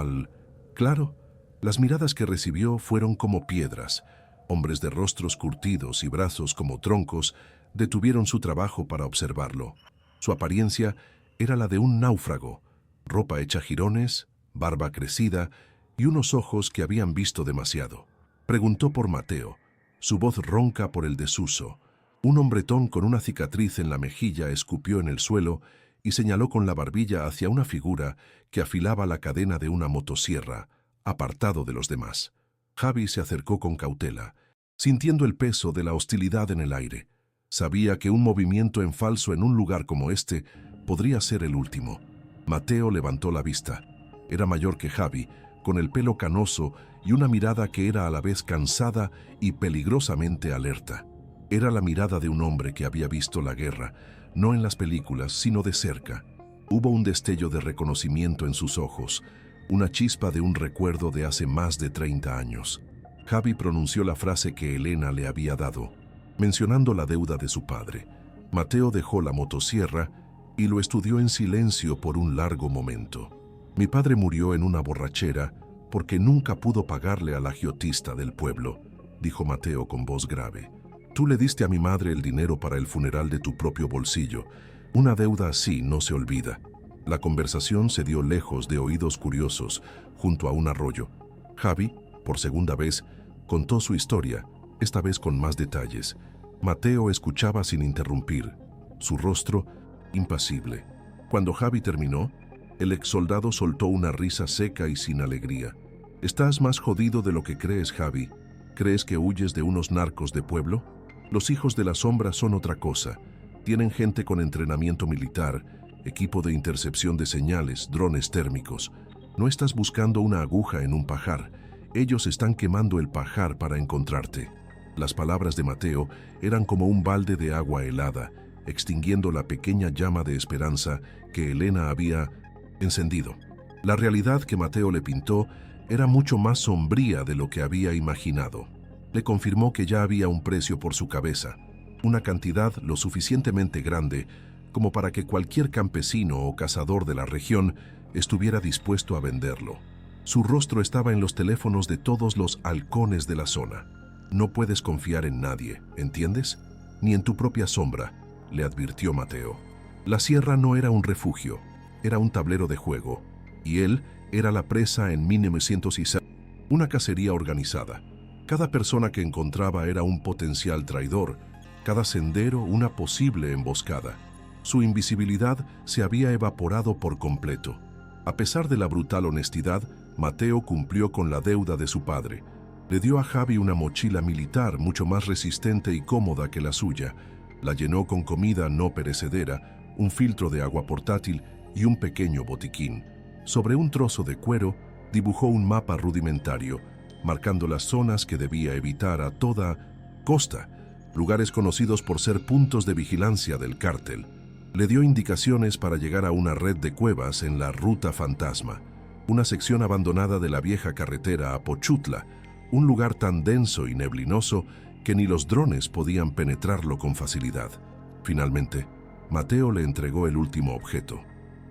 claro, las miradas que recibió fueron como piedras. Hombres de rostros curtidos y brazos como troncos detuvieron su trabajo para observarlo. Su apariencia era la de un náufrago, ropa hecha jirones, barba crecida y unos ojos que habían visto demasiado. Preguntó por Mateo, su voz ronca por el desuso. Un hombretón con una cicatriz en la mejilla escupió en el suelo y señaló con la barbilla hacia una figura que afilaba la cadena de una motosierra, apartado de los demás. Javi se acercó con cautela, sintiendo el peso de la hostilidad en el aire. Sabía que un movimiento en falso en un lugar como este podría ser el último. Mateo levantó la vista. Era mayor que Javi, con el pelo canoso y una mirada que era a la vez cansada y peligrosamente alerta. Era la mirada de un hombre que había visto la guerra, no en las películas, sino de cerca. Hubo un destello de reconocimiento en sus ojos, una chispa de un recuerdo de hace más de 30 años. Javi pronunció la frase que Elena le había dado, mencionando la deuda de su padre. Mateo dejó la motosierra y lo estudió en silencio por un largo momento. Mi padre murió en una borrachera porque nunca pudo pagarle al agiotista del pueblo, dijo Mateo con voz grave. Tú le diste a mi madre el dinero para el funeral de tu propio bolsillo. Una deuda así no se olvida. La conversación se dio lejos de oídos curiosos, junto a un arroyo. Javi, por segunda vez, contó su historia, esta vez con más detalles. Mateo escuchaba sin interrumpir, su rostro impasible. Cuando Javi terminó, el exsoldado soltó una risa seca y sin alegría. Estás más jodido de lo que crees, Javi. ¿Crees que huyes de unos narcos de pueblo? Los hijos de la sombra son otra cosa. Tienen gente con entrenamiento militar, equipo de intercepción de señales, drones térmicos. No estás buscando una aguja en un pajar. Ellos están quemando el pajar para encontrarte. Las palabras de Mateo eran como un balde de agua helada, extinguiendo la pequeña llama de esperanza que Elena había encendido. La realidad que Mateo le pintó era mucho más sombría de lo que había imaginado. Le confirmó que ya había un precio por su cabeza, una cantidad lo suficientemente grande como para que cualquier campesino o cazador de la región estuviera dispuesto a venderlo. Su rostro estaba en los teléfonos de todos los halcones de la zona. No puedes confiar en nadie, ¿entiendes? Ni en tu propia sombra, le advirtió Mateo. La sierra no era un refugio, era un tablero de juego, y él era la presa en 1906, una cacería organizada. Cada persona que encontraba era un potencial traidor, cada sendero una posible emboscada. Su invisibilidad se había evaporado por completo. A pesar de la brutal honestidad, Mateo cumplió con la deuda de su padre. Le dio a Javi una mochila militar mucho más resistente y cómoda que la suya. La llenó con comida no perecedera, un filtro de agua portátil y un pequeño botiquín. Sobre un trozo de cuero dibujó un mapa rudimentario, marcando las zonas que debía evitar a toda costa, lugares conocidos por ser puntos de vigilancia del cártel. Le dio indicaciones para llegar a una red de cuevas en la Ruta Fantasma, una sección abandonada de la vieja carretera a Pochutla, un lugar tan denso y neblinoso que ni los drones podían penetrarlo con facilidad. Finalmente, Mateo le entregó el último objeto,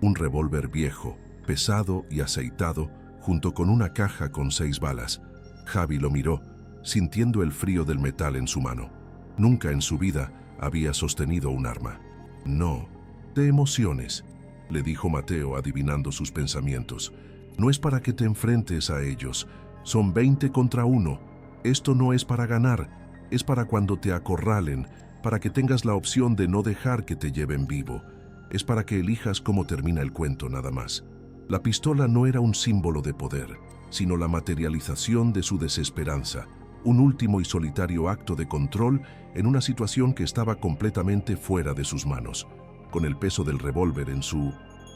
un revólver viejo, pesado y aceitado, junto con una caja con 6 balas. Javi lo miró, sintiendo el frío del metal en su mano. Nunca en su vida había sostenido un arma. No, te emociones, le dijo Mateo adivinando sus pensamientos. No es para que te enfrentes a ellos. Son 20 contra 1. Esto no es para ganar, es para cuando te acorralen, para que tengas la opción de no dejar que te lleven vivo. Es para que elijas cómo termina el cuento nada más. La pistola no era un símbolo de poder, sino la materialización de su desesperanza, un último y solitario acto de control en una situación que estaba completamente fuera de sus manos. Con el peso del revólver en su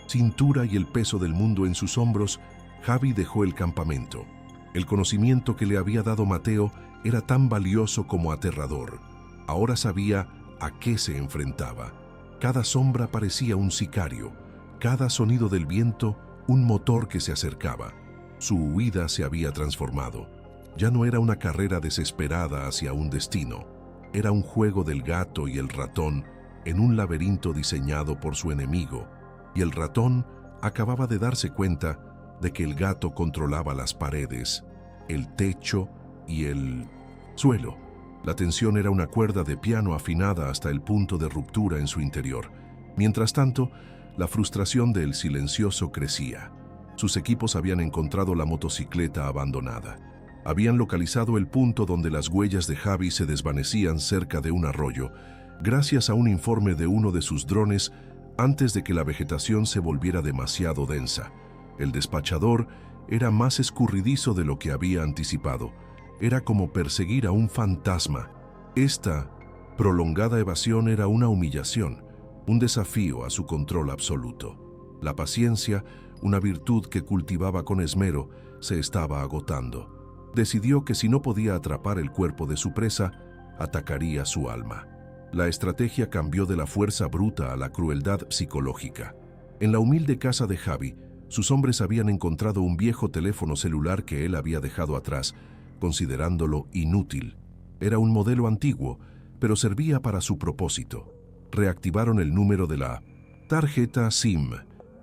cintura y el peso del mundo en sus hombros, Javi dejó el campamento. El conocimiento que le había dado Mateo era tan valioso como aterrador. Ahora sabía a qué se enfrentaba. Cada sombra parecía un sicario, cada sonido del viento un motor que se acercaba. Su huida se había transformado. Ya no era una carrera desesperada hacia un destino. Era un juego del gato y el ratón en un laberinto diseñado por su enemigo, y el ratón acababa de darse cuenta de que el gato controlaba las paredes, el techo y el suelo. La tensión era una cuerda de piano afinada hasta el punto de ruptura en su interior. Mientras tanto, la frustración del silencioso crecía. Sus equipos habían encontrado la motocicleta abandonada. Habían localizado el punto donde las huellas de Javi se desvanecían cerca de un arroyo, gracias a un informe de uno de sus drones antes de que la vegetación se volviera demasiado densa. El despachador era más escurridizo de lo que había anticipado. Era como perseguir a un fantasma. Esta prolongada evasión era una humillación, un desafío a su control absoluto. La paciencia, una virtud que cultivaba con esmero, se estaba agotando. Decidió que si no podía atrapar el cuerpo de su presa, atacaría su alma. La estrategia cambió de la fuerza bruta a la crueldad psicológica. En la humilde casa de Javi, sus hombres habían encontrado un viejo teléfono celular que él había dejado atrás, considerándolo inútil. Era un modelo antiguo, pero servía para su propósito. Reactivaron el número de la tarjeta SIM.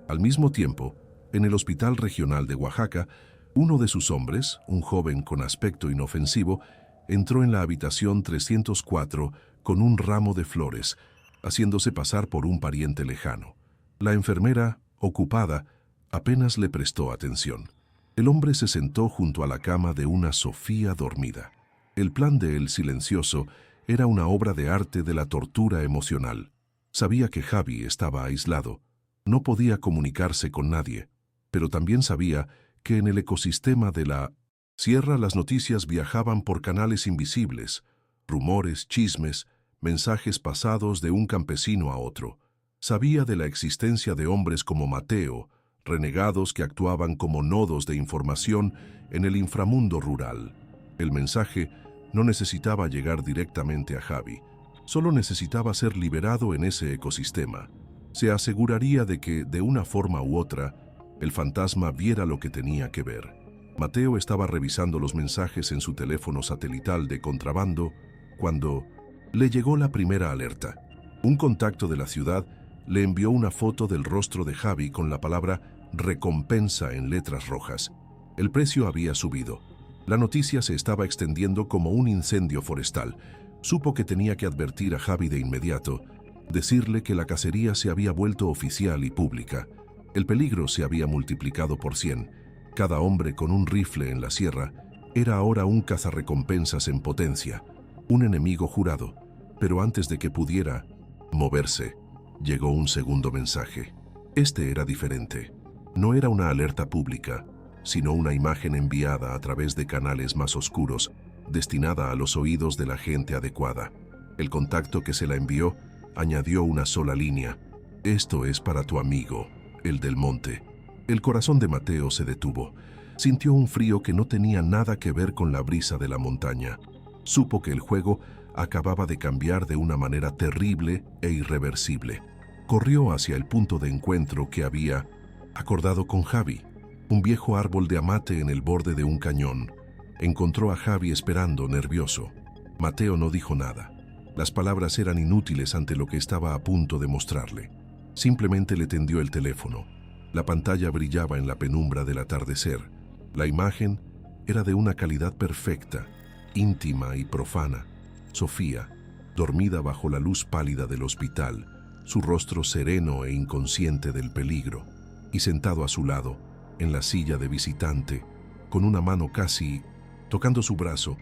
Al mismo tiempo, en el Hospital Regional de Oaxaca, uno de sus hombres, un joven con aspecto inofensivo, entró en la habitación 304 con un ramo de flores, haciéndose pasar por un pariente lejano. La enfermera, ocupada, apenas le prestó atención. El hombre se sentó junto a la cama de una Sofía dormida. El plan de El Silencioso era una obra de arte de la tortura emocional. Sabía que Javi estaba aislado, no podía comunicarse con nadie, pero también sabía que en el ecosistema de la sierra las noticias viajaban por canales invisibles, rumores, chismes, mensajes pasados de un campesino a otro. Sabía de la existencia de hombres como Mateo, renegados que actuaban como nodos de información en el inframundo rural. El mensaje no necesitaba llegar directamente a Javi, solo necesitaba ser liberado en ese ecosistema. Se aseguraría de que, de una forma u otra, el fantasma viera lo que tenía que ver. Mateo estaba revisando los mensajes en su teléfono satelital de contrabando cuando le llegó la primera alerta. Un contacto de la ciudad le envió una foto del rostro de Javi con la palabra recompensa en letras rojas. El precio había subido. La noticia se estaba extendiendo como un incendio forestal. Supo que tenía que advertir a Javi de inmediato, decirle que la cacería se había vuelto oficial y pública. El peligro se había multiplicado por 100. Cada hombre con un rifle en la sierra era ahora un cazarrecompensas en potencia, un enemigo jurado. Pero antes de que pudiera moverse, llegó un segundo mensaje. Este era diferente. No era una alerta pública, sino una imagen enviada a través de canales más oscuros, destinada a los oídos de la gente adecuada. El contacto que se la envió añadió una sola línea: «Esto es para tu amigo, el del monte». El corazón de Mateo se detuvo. Sintió un frío que no tenía nada que ver con la brisa de la montaña. Supo que el juego acababa de cambiar de una manera terrible e irreversible. Corrió hacia el punto de encuentro que había acordado con Javi, un viejo árbol de amate en el borde de un cañón. Encontró a Javi esperando, nervioso. Mateo no dijo nada. Las palabras eran inútiles ante lo que estaba a punto de mostrarle. Simplemente le tendió el teléfono. La pantalla brillaba en la penumbra del atardecer. La imagen era de una calidad perfecta, íntima y profana. Sofía, dormida bajo la luz pálida del hospital, su rostro sereno e inconsciente del peligro, y sentado a su lado, en la silla de visitante, con una mano casi tocando su brazo,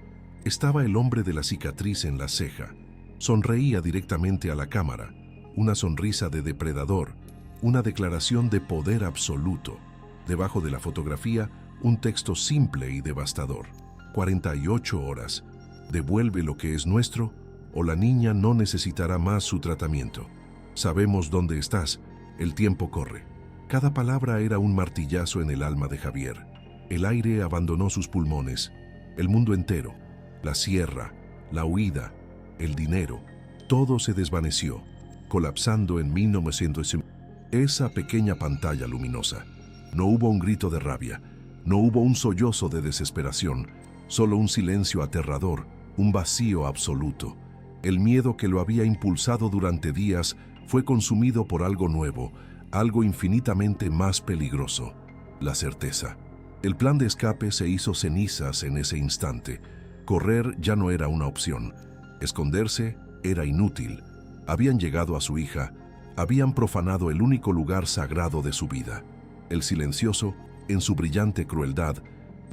estaba el hombre de la cicatriz en la ceja. Sonreía directamente a la cámara, una sonrisa de depredador, una declaración de poder absoluto. Debajo de la fotografía, un texto simple y devastador: 48 horas. Devuelve lo que es nuestro, o la niña no necesitará más su tratamiento. Sabemos dónde estás. El tiempo corre. Cada palabra era un martillazo en el alma de Javier. El aire abandonó sus pulmones. El mundo entero, la sierra, la huida, el dinero, todo se desvaneció, colapsando en 1950. Esa pequeña pantalla luminosa. No hubo un grito de rabia, no hubo un sollozo de desesperación, solo un silencio aterrador, un vacío absoluto. El miedo que lo había impulsado durante días fue consumido por algo nuevo, algo infinitamente más peligroso: la certeza. El plan de escape se hizo cenizas en ese instante. Correr ya no era una opción. Esconderse era inútil. Habían llegado a su hija, habían profanado el único lugar sagrado de su vida. El silencioso, en su brillante crueldad,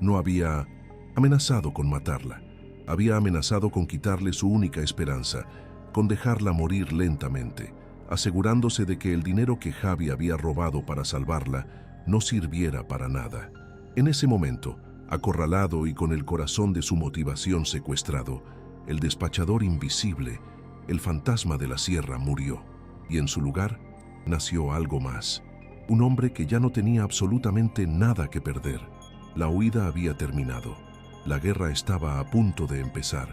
no había amenazado con matarla. Había amenazado con quitarle su única esperanza, con dejarla morir lentamente, asegurándose de que el dinero que Javi había robado para salvarla no sirviera para nada. En ese momento, acorralado y con el corazón de su motivación secuestrado, el despachador invisible, el fantasma de la sierra, murió. Y en su lugar nació algo más. Un hombre que ya no tenía absolutamente nada que perder. La huida había terminado. La guerra estaba a punto de empezar.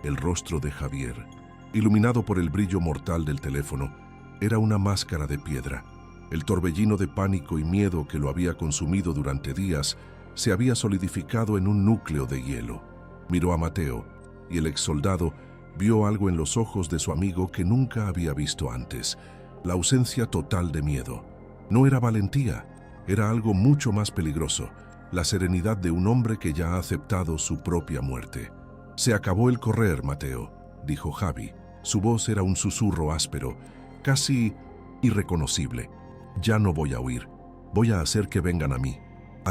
El rostro de Javier, iluminado por el brillo mortal del teléfono, era una máscara de piedra. El torbellino de pánico y miedo que lo había consumido durante días se había solidificado en un núcleo de hielo. Miró a Mateo, y el exsoldado vio algo en los ojos de su amigo que nunca había visto antes: la ausencia total de miedo. No era valentía, era algo mucho más peligroso: la serenidad de un hombre que ya ha aceptado su propia muerte. «Se acabó el correr, Mateo», dijo Javi. Su voz era un susurro áspero, casi irreconocible. «Ya no voy a huir. Voy a hacer que vengan a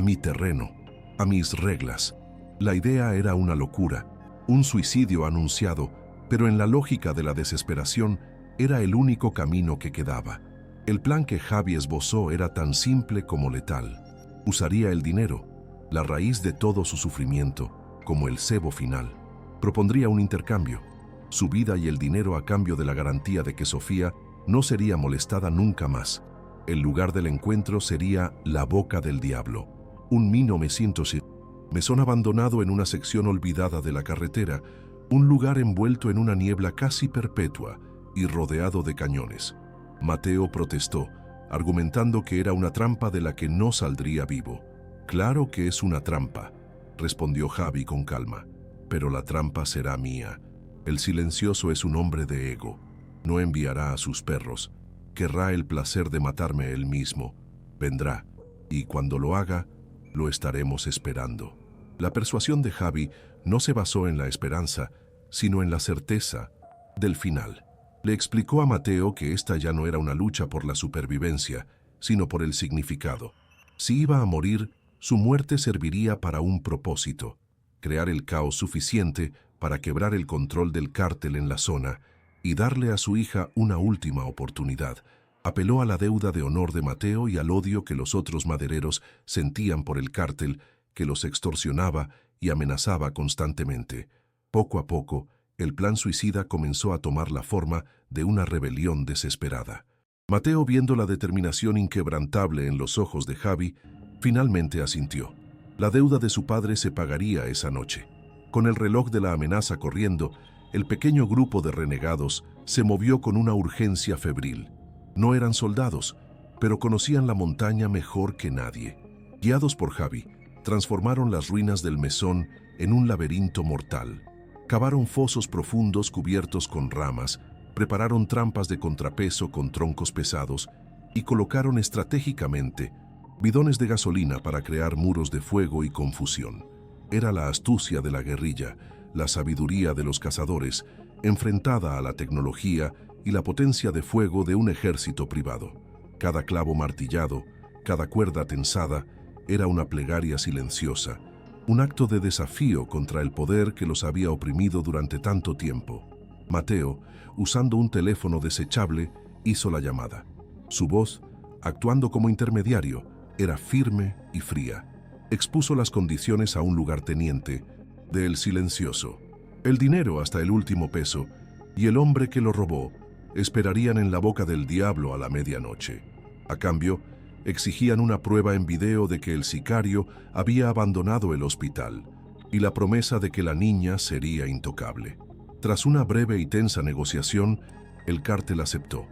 mi terreno, a mis reglas». La idea era una locura, un suicidio anunciado, pero en la lógica de la desesperación era el único camino que quedaba. El plan que Javi esbozó era tan simple como letal. Usaría el dinero, la raíz de todo su sufrimiento, como el cebo final. Propondría un intercambio: su vida y el dinero a cambio de la garantía de que Sofía no sería molestada nunca más. El lugar del encuentro sería la Boca del Diablo, un 1907. Mesón abandonado en una sección olvidada de la carretera, un lugar envuelto en una niebla casi perpetua y rodeado de cañones. Mateo protestó, argumentando que era una trampa de la que no saldría vivo. «Claro que es una trampa», respondió Javi con calma, «pero la trampa será mía. El silencioso es un hombre de ego. No enviará a sus perros. Querrá el placer de matarme él mismo. Vendrá, y cuando lo haga, lo estaremos esperando». La persuasión de Javi no se basó en la esperanza, sino en la certeza del final. Le explicó a Mateo que esta ya no era una lucha por la supervivencia, sino por el significado. Si iba a morir, su muerte serviría para un propósito: crear el caos suficiente para quebrar el control del cártel en la zona y darle a su hija una última oportunidad. Apeló a la deuda de honor de Mateo y al odio que los otros madereros sentían por el cártel que los extorsionaba y amenazaba constantemente. Poco a poco, el plan suicida comenzó a tomar la forma de una rebelión desesperada. Mateo, viendo la determinación inquebrantable en los ojos de Javi, finalmente asintió. La deuda de su padre se pagaría esa noche. Con el reloj de la amenaza corriendo, el pequeño grupo de renegados se movió con una urgencia febril. No eran soldados, pero conocían la montaña mejor que nadie. Guiados por Javi, transformaron las ruinas del mesón en un laberinto mortal. Cavaron fosos profundos cubiertos con ramas, prepararon trampas de contrapeso con troncos pesados y colocaron estratégicamente bidones de gasolina para crear muros de fuego y confusión. Era la astucia de la guerrilla, la sabiduría de los cazadores, enfrentada a la tecnología y la potencia de fuego de un ejército privado. Cada clavo martillado, cada cuerda tensada, era una plegaria silenciosa, un acto de desafío contra el poder que los había oprimido durante tanto tiempo. Mateo, usando un teléfono desechable, hizo la llamada. Su voz, actuando como intermediario, era firme y fría. Expuso las condiciones a un lugarteniente de El Silencioso. El dinero hasta el último peso y el hombre que lo robó esperarían en la boca del diablo a la medianoche. A cambio, exigían una prueba en video de que el sicario había abandonado el hospital y la promesa de que la niña sería intocable. Tras una breve y tensa negociación, el cártel aceptó.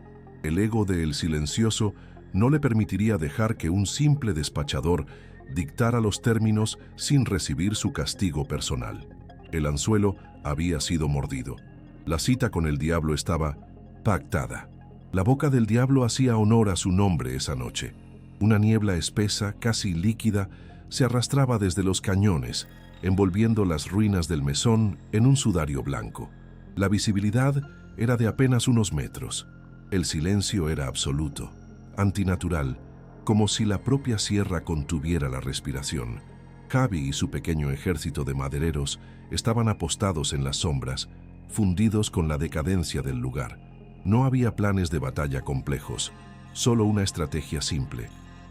El ego de El Silencioso no le permitiría dejar que un simple despachador dictara los términos sin recibir su castigo personal. El anzuelo había sido mordido. La cita con el diablo estaba pactada. La boca del diablo hacía honor a su nombre esa noche. Una niebla espesa, casi líquida, se arrastraba desde los cañones, envolviendo las ruinas del mesón en un sudario blanco. La visibilidad era de apenas unos metros. El silencio era absoluto, antinatural, como si la propia sierra contuviera la respiración. Javi y su pequeño ejército de madereros estaban apostados en las sombras, fundidos con la decadencia del lugar. No había planes de batalla complejos, solo una estrategia simple: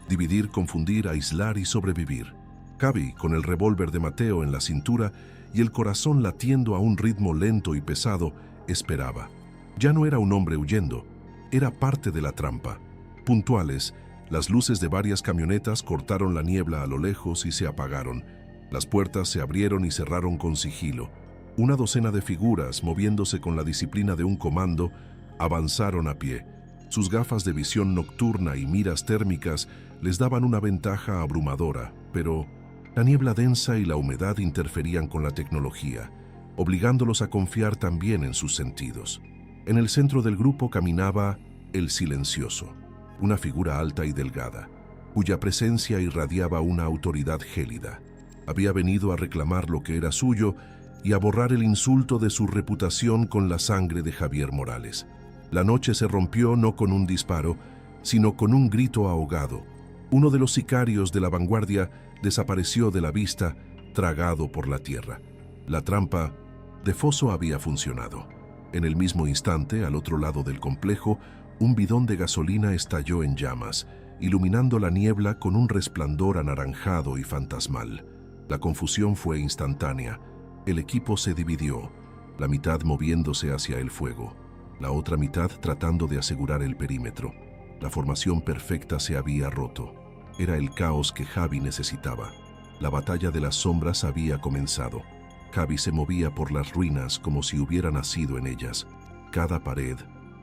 dividir, confundir, aislar y sobrevivir. Javi, con el revólver de Mateo en la cintura y el corazón latiendo a un ritmo lento y pesado, esperaba. Ya no era un hombre huyendo, era parte de la trampa. Puntuales, las luces de varias camionetas cortaron la niebla a lo lejos y se apagaron. Las puertas se abrieron y cerraron con sigilo. Una docena de figuras, moviéndose con la disciplina de un comando, avanzaron a pie. Sus gafas de visión nocturna y miras térmicas les daban una ventaja abrumadora, pero la niebla densa y la humedad interferían con la tecnología, obligándolos a confiar también en sus sentidos. En el centro del grupo caminaba El Silencioso, una figura alta y delgada, cuya presencia irradiaba una autoridad gélida. Había venido a reclamar lo que era suyo y a borrar el insulto de su reputación con la sangre de Javier Morales. La noche se rompió no con un disparo, sino con un grito ahogado. Uno de los sicarios de la vanguardia desapareció de la vista, tragado por la tierra. La trampa de foso había funcionado. En el mismo instante, al otro lado del complejo, un bidón de gasolina estalló en llamas, iluminando la niebla con un resplandor anaranjado y fantasmal. La confusión fue instantánea. El equipo se dividió, la mitad moviéndose hacia el fuego, la otra mitad tratando de asegurar el perímetro. La formación perfecta se había roto. Era el caos que Javi necesitaba. La batalla de las sombras había comenzado. Javi se movía por las ruinas como si hubiera nacido en ellas. Cada pared,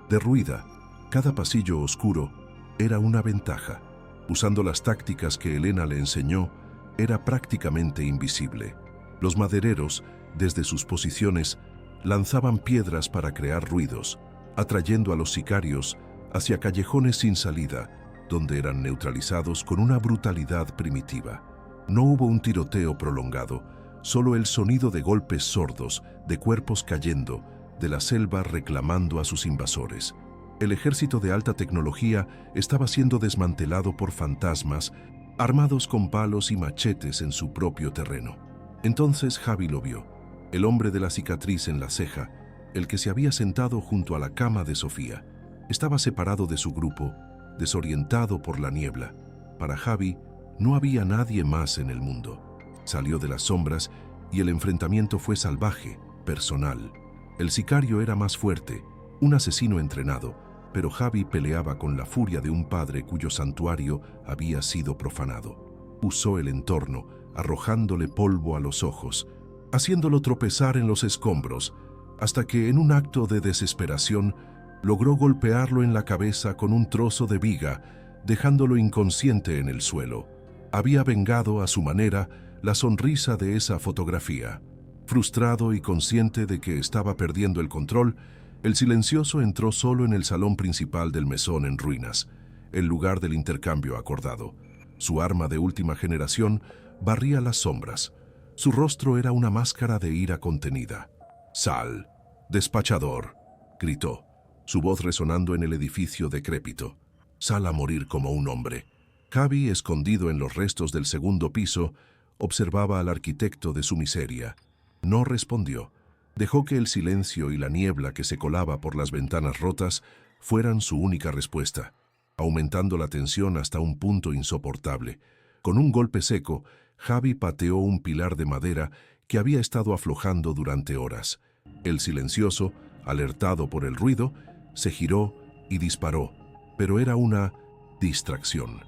derruida, cada pasillo oscuro, era una ventaja. Usando las tácticas que Elena le enseñó, era prácticamente invisible. Los madereros, desde sus posiciones, lanzaban piedras para crear ruidos, atrayendo a los sicarios hacia callejones sin salida, donde eran neutralizados con una brutalidad primitiva. No hubo un tiroteo prolongado, solo el sonido de golpes sordos, de cuerpos cayendo, de la selva reclamando a sus invasores. El ejército de alta tecnología estaba siendo desmantelado por fantasmas, armados con palos y machetes en su propio terreno. Entonces Javi lo vio, el hombre de la cicatriz en la ceja, el que se había sentado junto a la cama de Sofía. Estaba separado de su grupo, desorientado por la niebla. Para Javi, no había nadie más en el mundo. Salió de las sombras y el enfrentamiento fue salvaje, personal. El sicario era más fuerte, un asesino entrenado, pero Javi peleaba con la furia de un padre cuyo santuario había sido profanado. Usó el entorno, arrojándole polvo a los ojos, haciéndolo tropezar en los escombros, hasta que en un acto de desesperación logró golpearlo en la cabeza con un trozo de viga, dejándolo inconsciente en el suelo. Había vengado a su manera la sonrisa de esa fotografía. Frustrado y consciente de que estaba perdiendo el control, el silencioso entró solo en el salón principal del mesón en ruinas, el lugar del intercambio acordado. Su arma de última generación barría las sombras. Su rostro era una máscara de ira contenida. «Sal, despachador», gritó, su voz resonando en el edificio decrépito. «Sal a morir como un hombre». Javi, escondido en los restos del segundo piso, observaba al arquitecto de su miseria. No respondió. Dejó que el silencio y la niebla que se colaba por las ventanas rotas fueran su única respuesta, aumentando la tensión hasta un punto insoportable. Con un golpe seco, Javi pateó un pilar de madera que había estado aflojando durante horas. El silencioso, alertado por el ruido, se giró y disparó, pero era una distracción.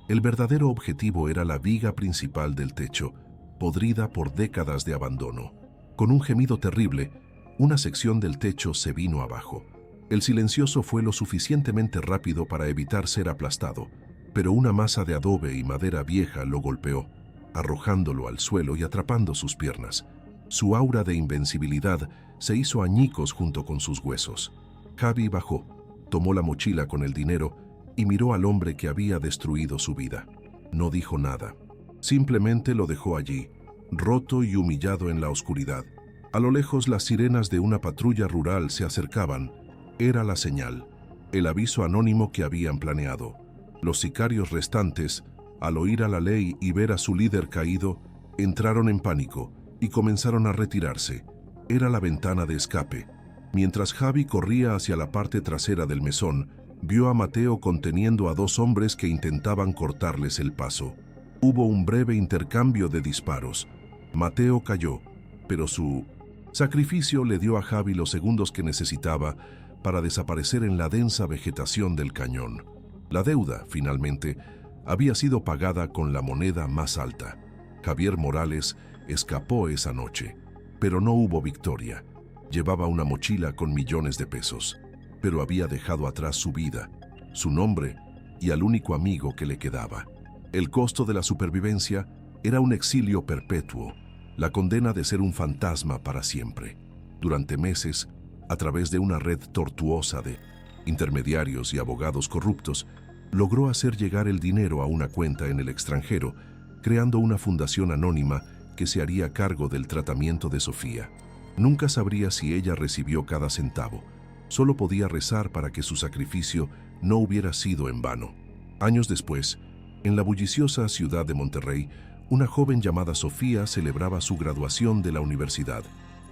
El verdadero objetivo era la viga principal del techo, podrida por décadas de abandono. Con un gemido terrible, una sección del techo se vino abajo. El silencioso fue lo suficientemente rápido para evitar ser aplastado, pero una masa de adobe y madera vieja lo golpeó, arrojándolo al suelo y atrapando sus piernas. Su aura de invencibilidad se hizo añicos junto con sus huesos. Javi bajó, tomó la mochila con el dinero y miró al hombre que había destruido su vida. No dijo nada. Simplemente lo dejó allí, roto y humillado en la oscuridad. A lo lejos las sirenas de una patrulla rural se acercaban. Era la señal, el aviso anónimo que habían planeado. Los sicarios restantes, al oír a la ley y ver a su líder caído, entraron en pánico y comenzaron a retirarse. Era la ventana de escape. Mientras Javi corría hacia la parte trasera del mesón, vio a Mateo conteniendo a dos hombres que intentaban cortarles el paso. Hubo un breve intercambio de disparos. Mateo cayó, pero su sacrificio le dio a Javi los segundos que necesitaba para desaparecer en la densa vegetación del cañón. La deuda, finalmente, había sido pagada con la moneda más alta. Javier Morales escapó esa noche, pero no hubo victoria. Llevaba una mochila con millones de pesos, pero había dejado atrás su vida, su nombre y al único amigo que le quedaba. El costo de la supervivencia era un exilio perpetuo, la condena de ser un fantasma para siempre. Durante meses, a través de una red tortuosa de intermediarios y abogados corruptos, logró hacer llegar el dinero a una cuenta en el extranjero, creando una fundación anónima que se haría cargo del tratamiento de Sofía. Nunca sabría si ella recibió cada centavo. Solo podía rezar para que su sacrificio no hubiera sido en vano. Años después, en la bulliciosa ciudad de Monterrey, una joven llamada Sofía celebraba su graduación de la universidad.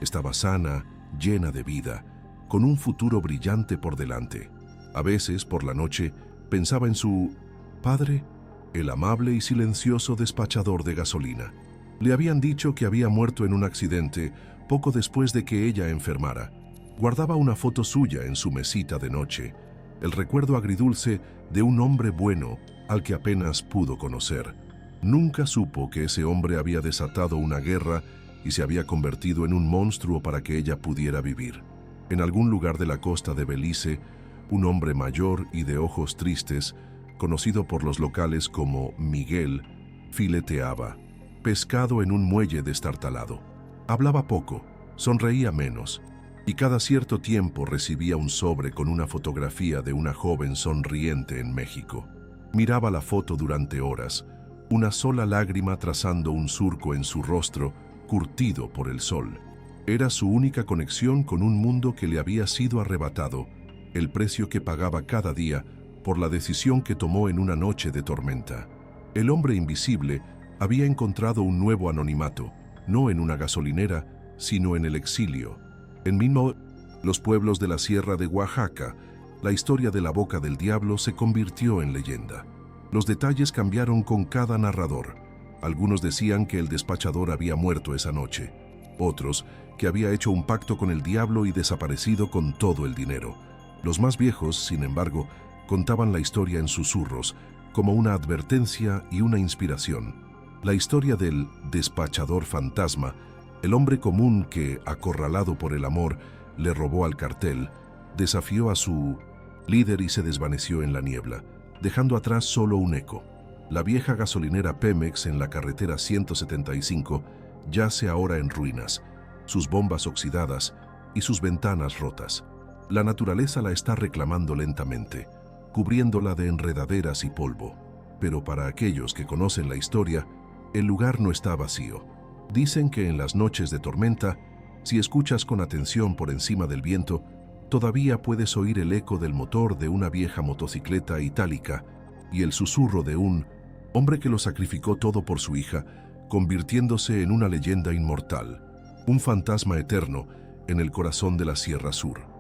Estaba sana, llena de vida, con un futuro brillante por delante. A veces, por la noche, pensaba en su padre, el amable y silencioso despachador de gasolina. Le habían dicho que había muerto en un accidente poco después de que ella enfermara. Guardaba una foto suya en su mesita de noche, el recuerdo agridulce de un hombre bueno al que apenas pudo conocer. Nunca supo que ese hombre había desatado una guerra y se había convertido en un monstruo para que ella pudiera vivir. En algún lugar de la costa de Belice, un hombre mayor y de ojos tristes, conocido por los locales como Miguel, fileteaba pescado en un muelle destartalado. Hablaba poco, sonreía menos, y cada cierto tiempo recibía un sobre con una fotografía de una joven sonriente en México. Miraba la foto durante horas, una sola lágrima trazando un surco en su rostro, curtido por el sol. Era su única conexión con un mundo que le había sido arrebatado, el precio que pagaba cada día por la decisión que tomó en una noche de tormenta. El hombre invisible había encontrado un nuevo anonimato, no en una gasolinera, sino en el exilio. En los pueblos de la sierra de Oaxaca, La historia de la boca del diablo se convirtió en leyenda. Los detalles cambiaron con cada narrador. Algunos decían que el despachador había muerto esa noche. Otros, que había hecho un pacto con el diablo y desaparecido con todo el dinero. Los más viejos, sin embargo, contaban la historia en susurros, como una advertencia y una inspiración. La historia del despachador fantasma, el hombre común que, acorralado por el amor, le robó al cartel, desafió a su líder y se desvaneció en la niebla, dejando atrás solo un eco. La vieja gasolinera Pemex en la carretera 175 yace ahora en ruinas, sus bombas oxidadas y sus ventanas rotas. La naturaleza la está reclamando lentamente, cubriéndola de enredaderas y polvo. Pero para aquellos que conocen la historia, el lugar no está vacío. Dicen que en las noches de tormenta, si escuchas con atención por encima del viento, todavía puedes oír el eco del motor de una vieja motocicleta itálica y el susurro de un hombre que lo sacrificó todo por su hija, convirtiéndose en una leyenda inmortal, un fantasma eterno en el corazón de la Sierra Sur.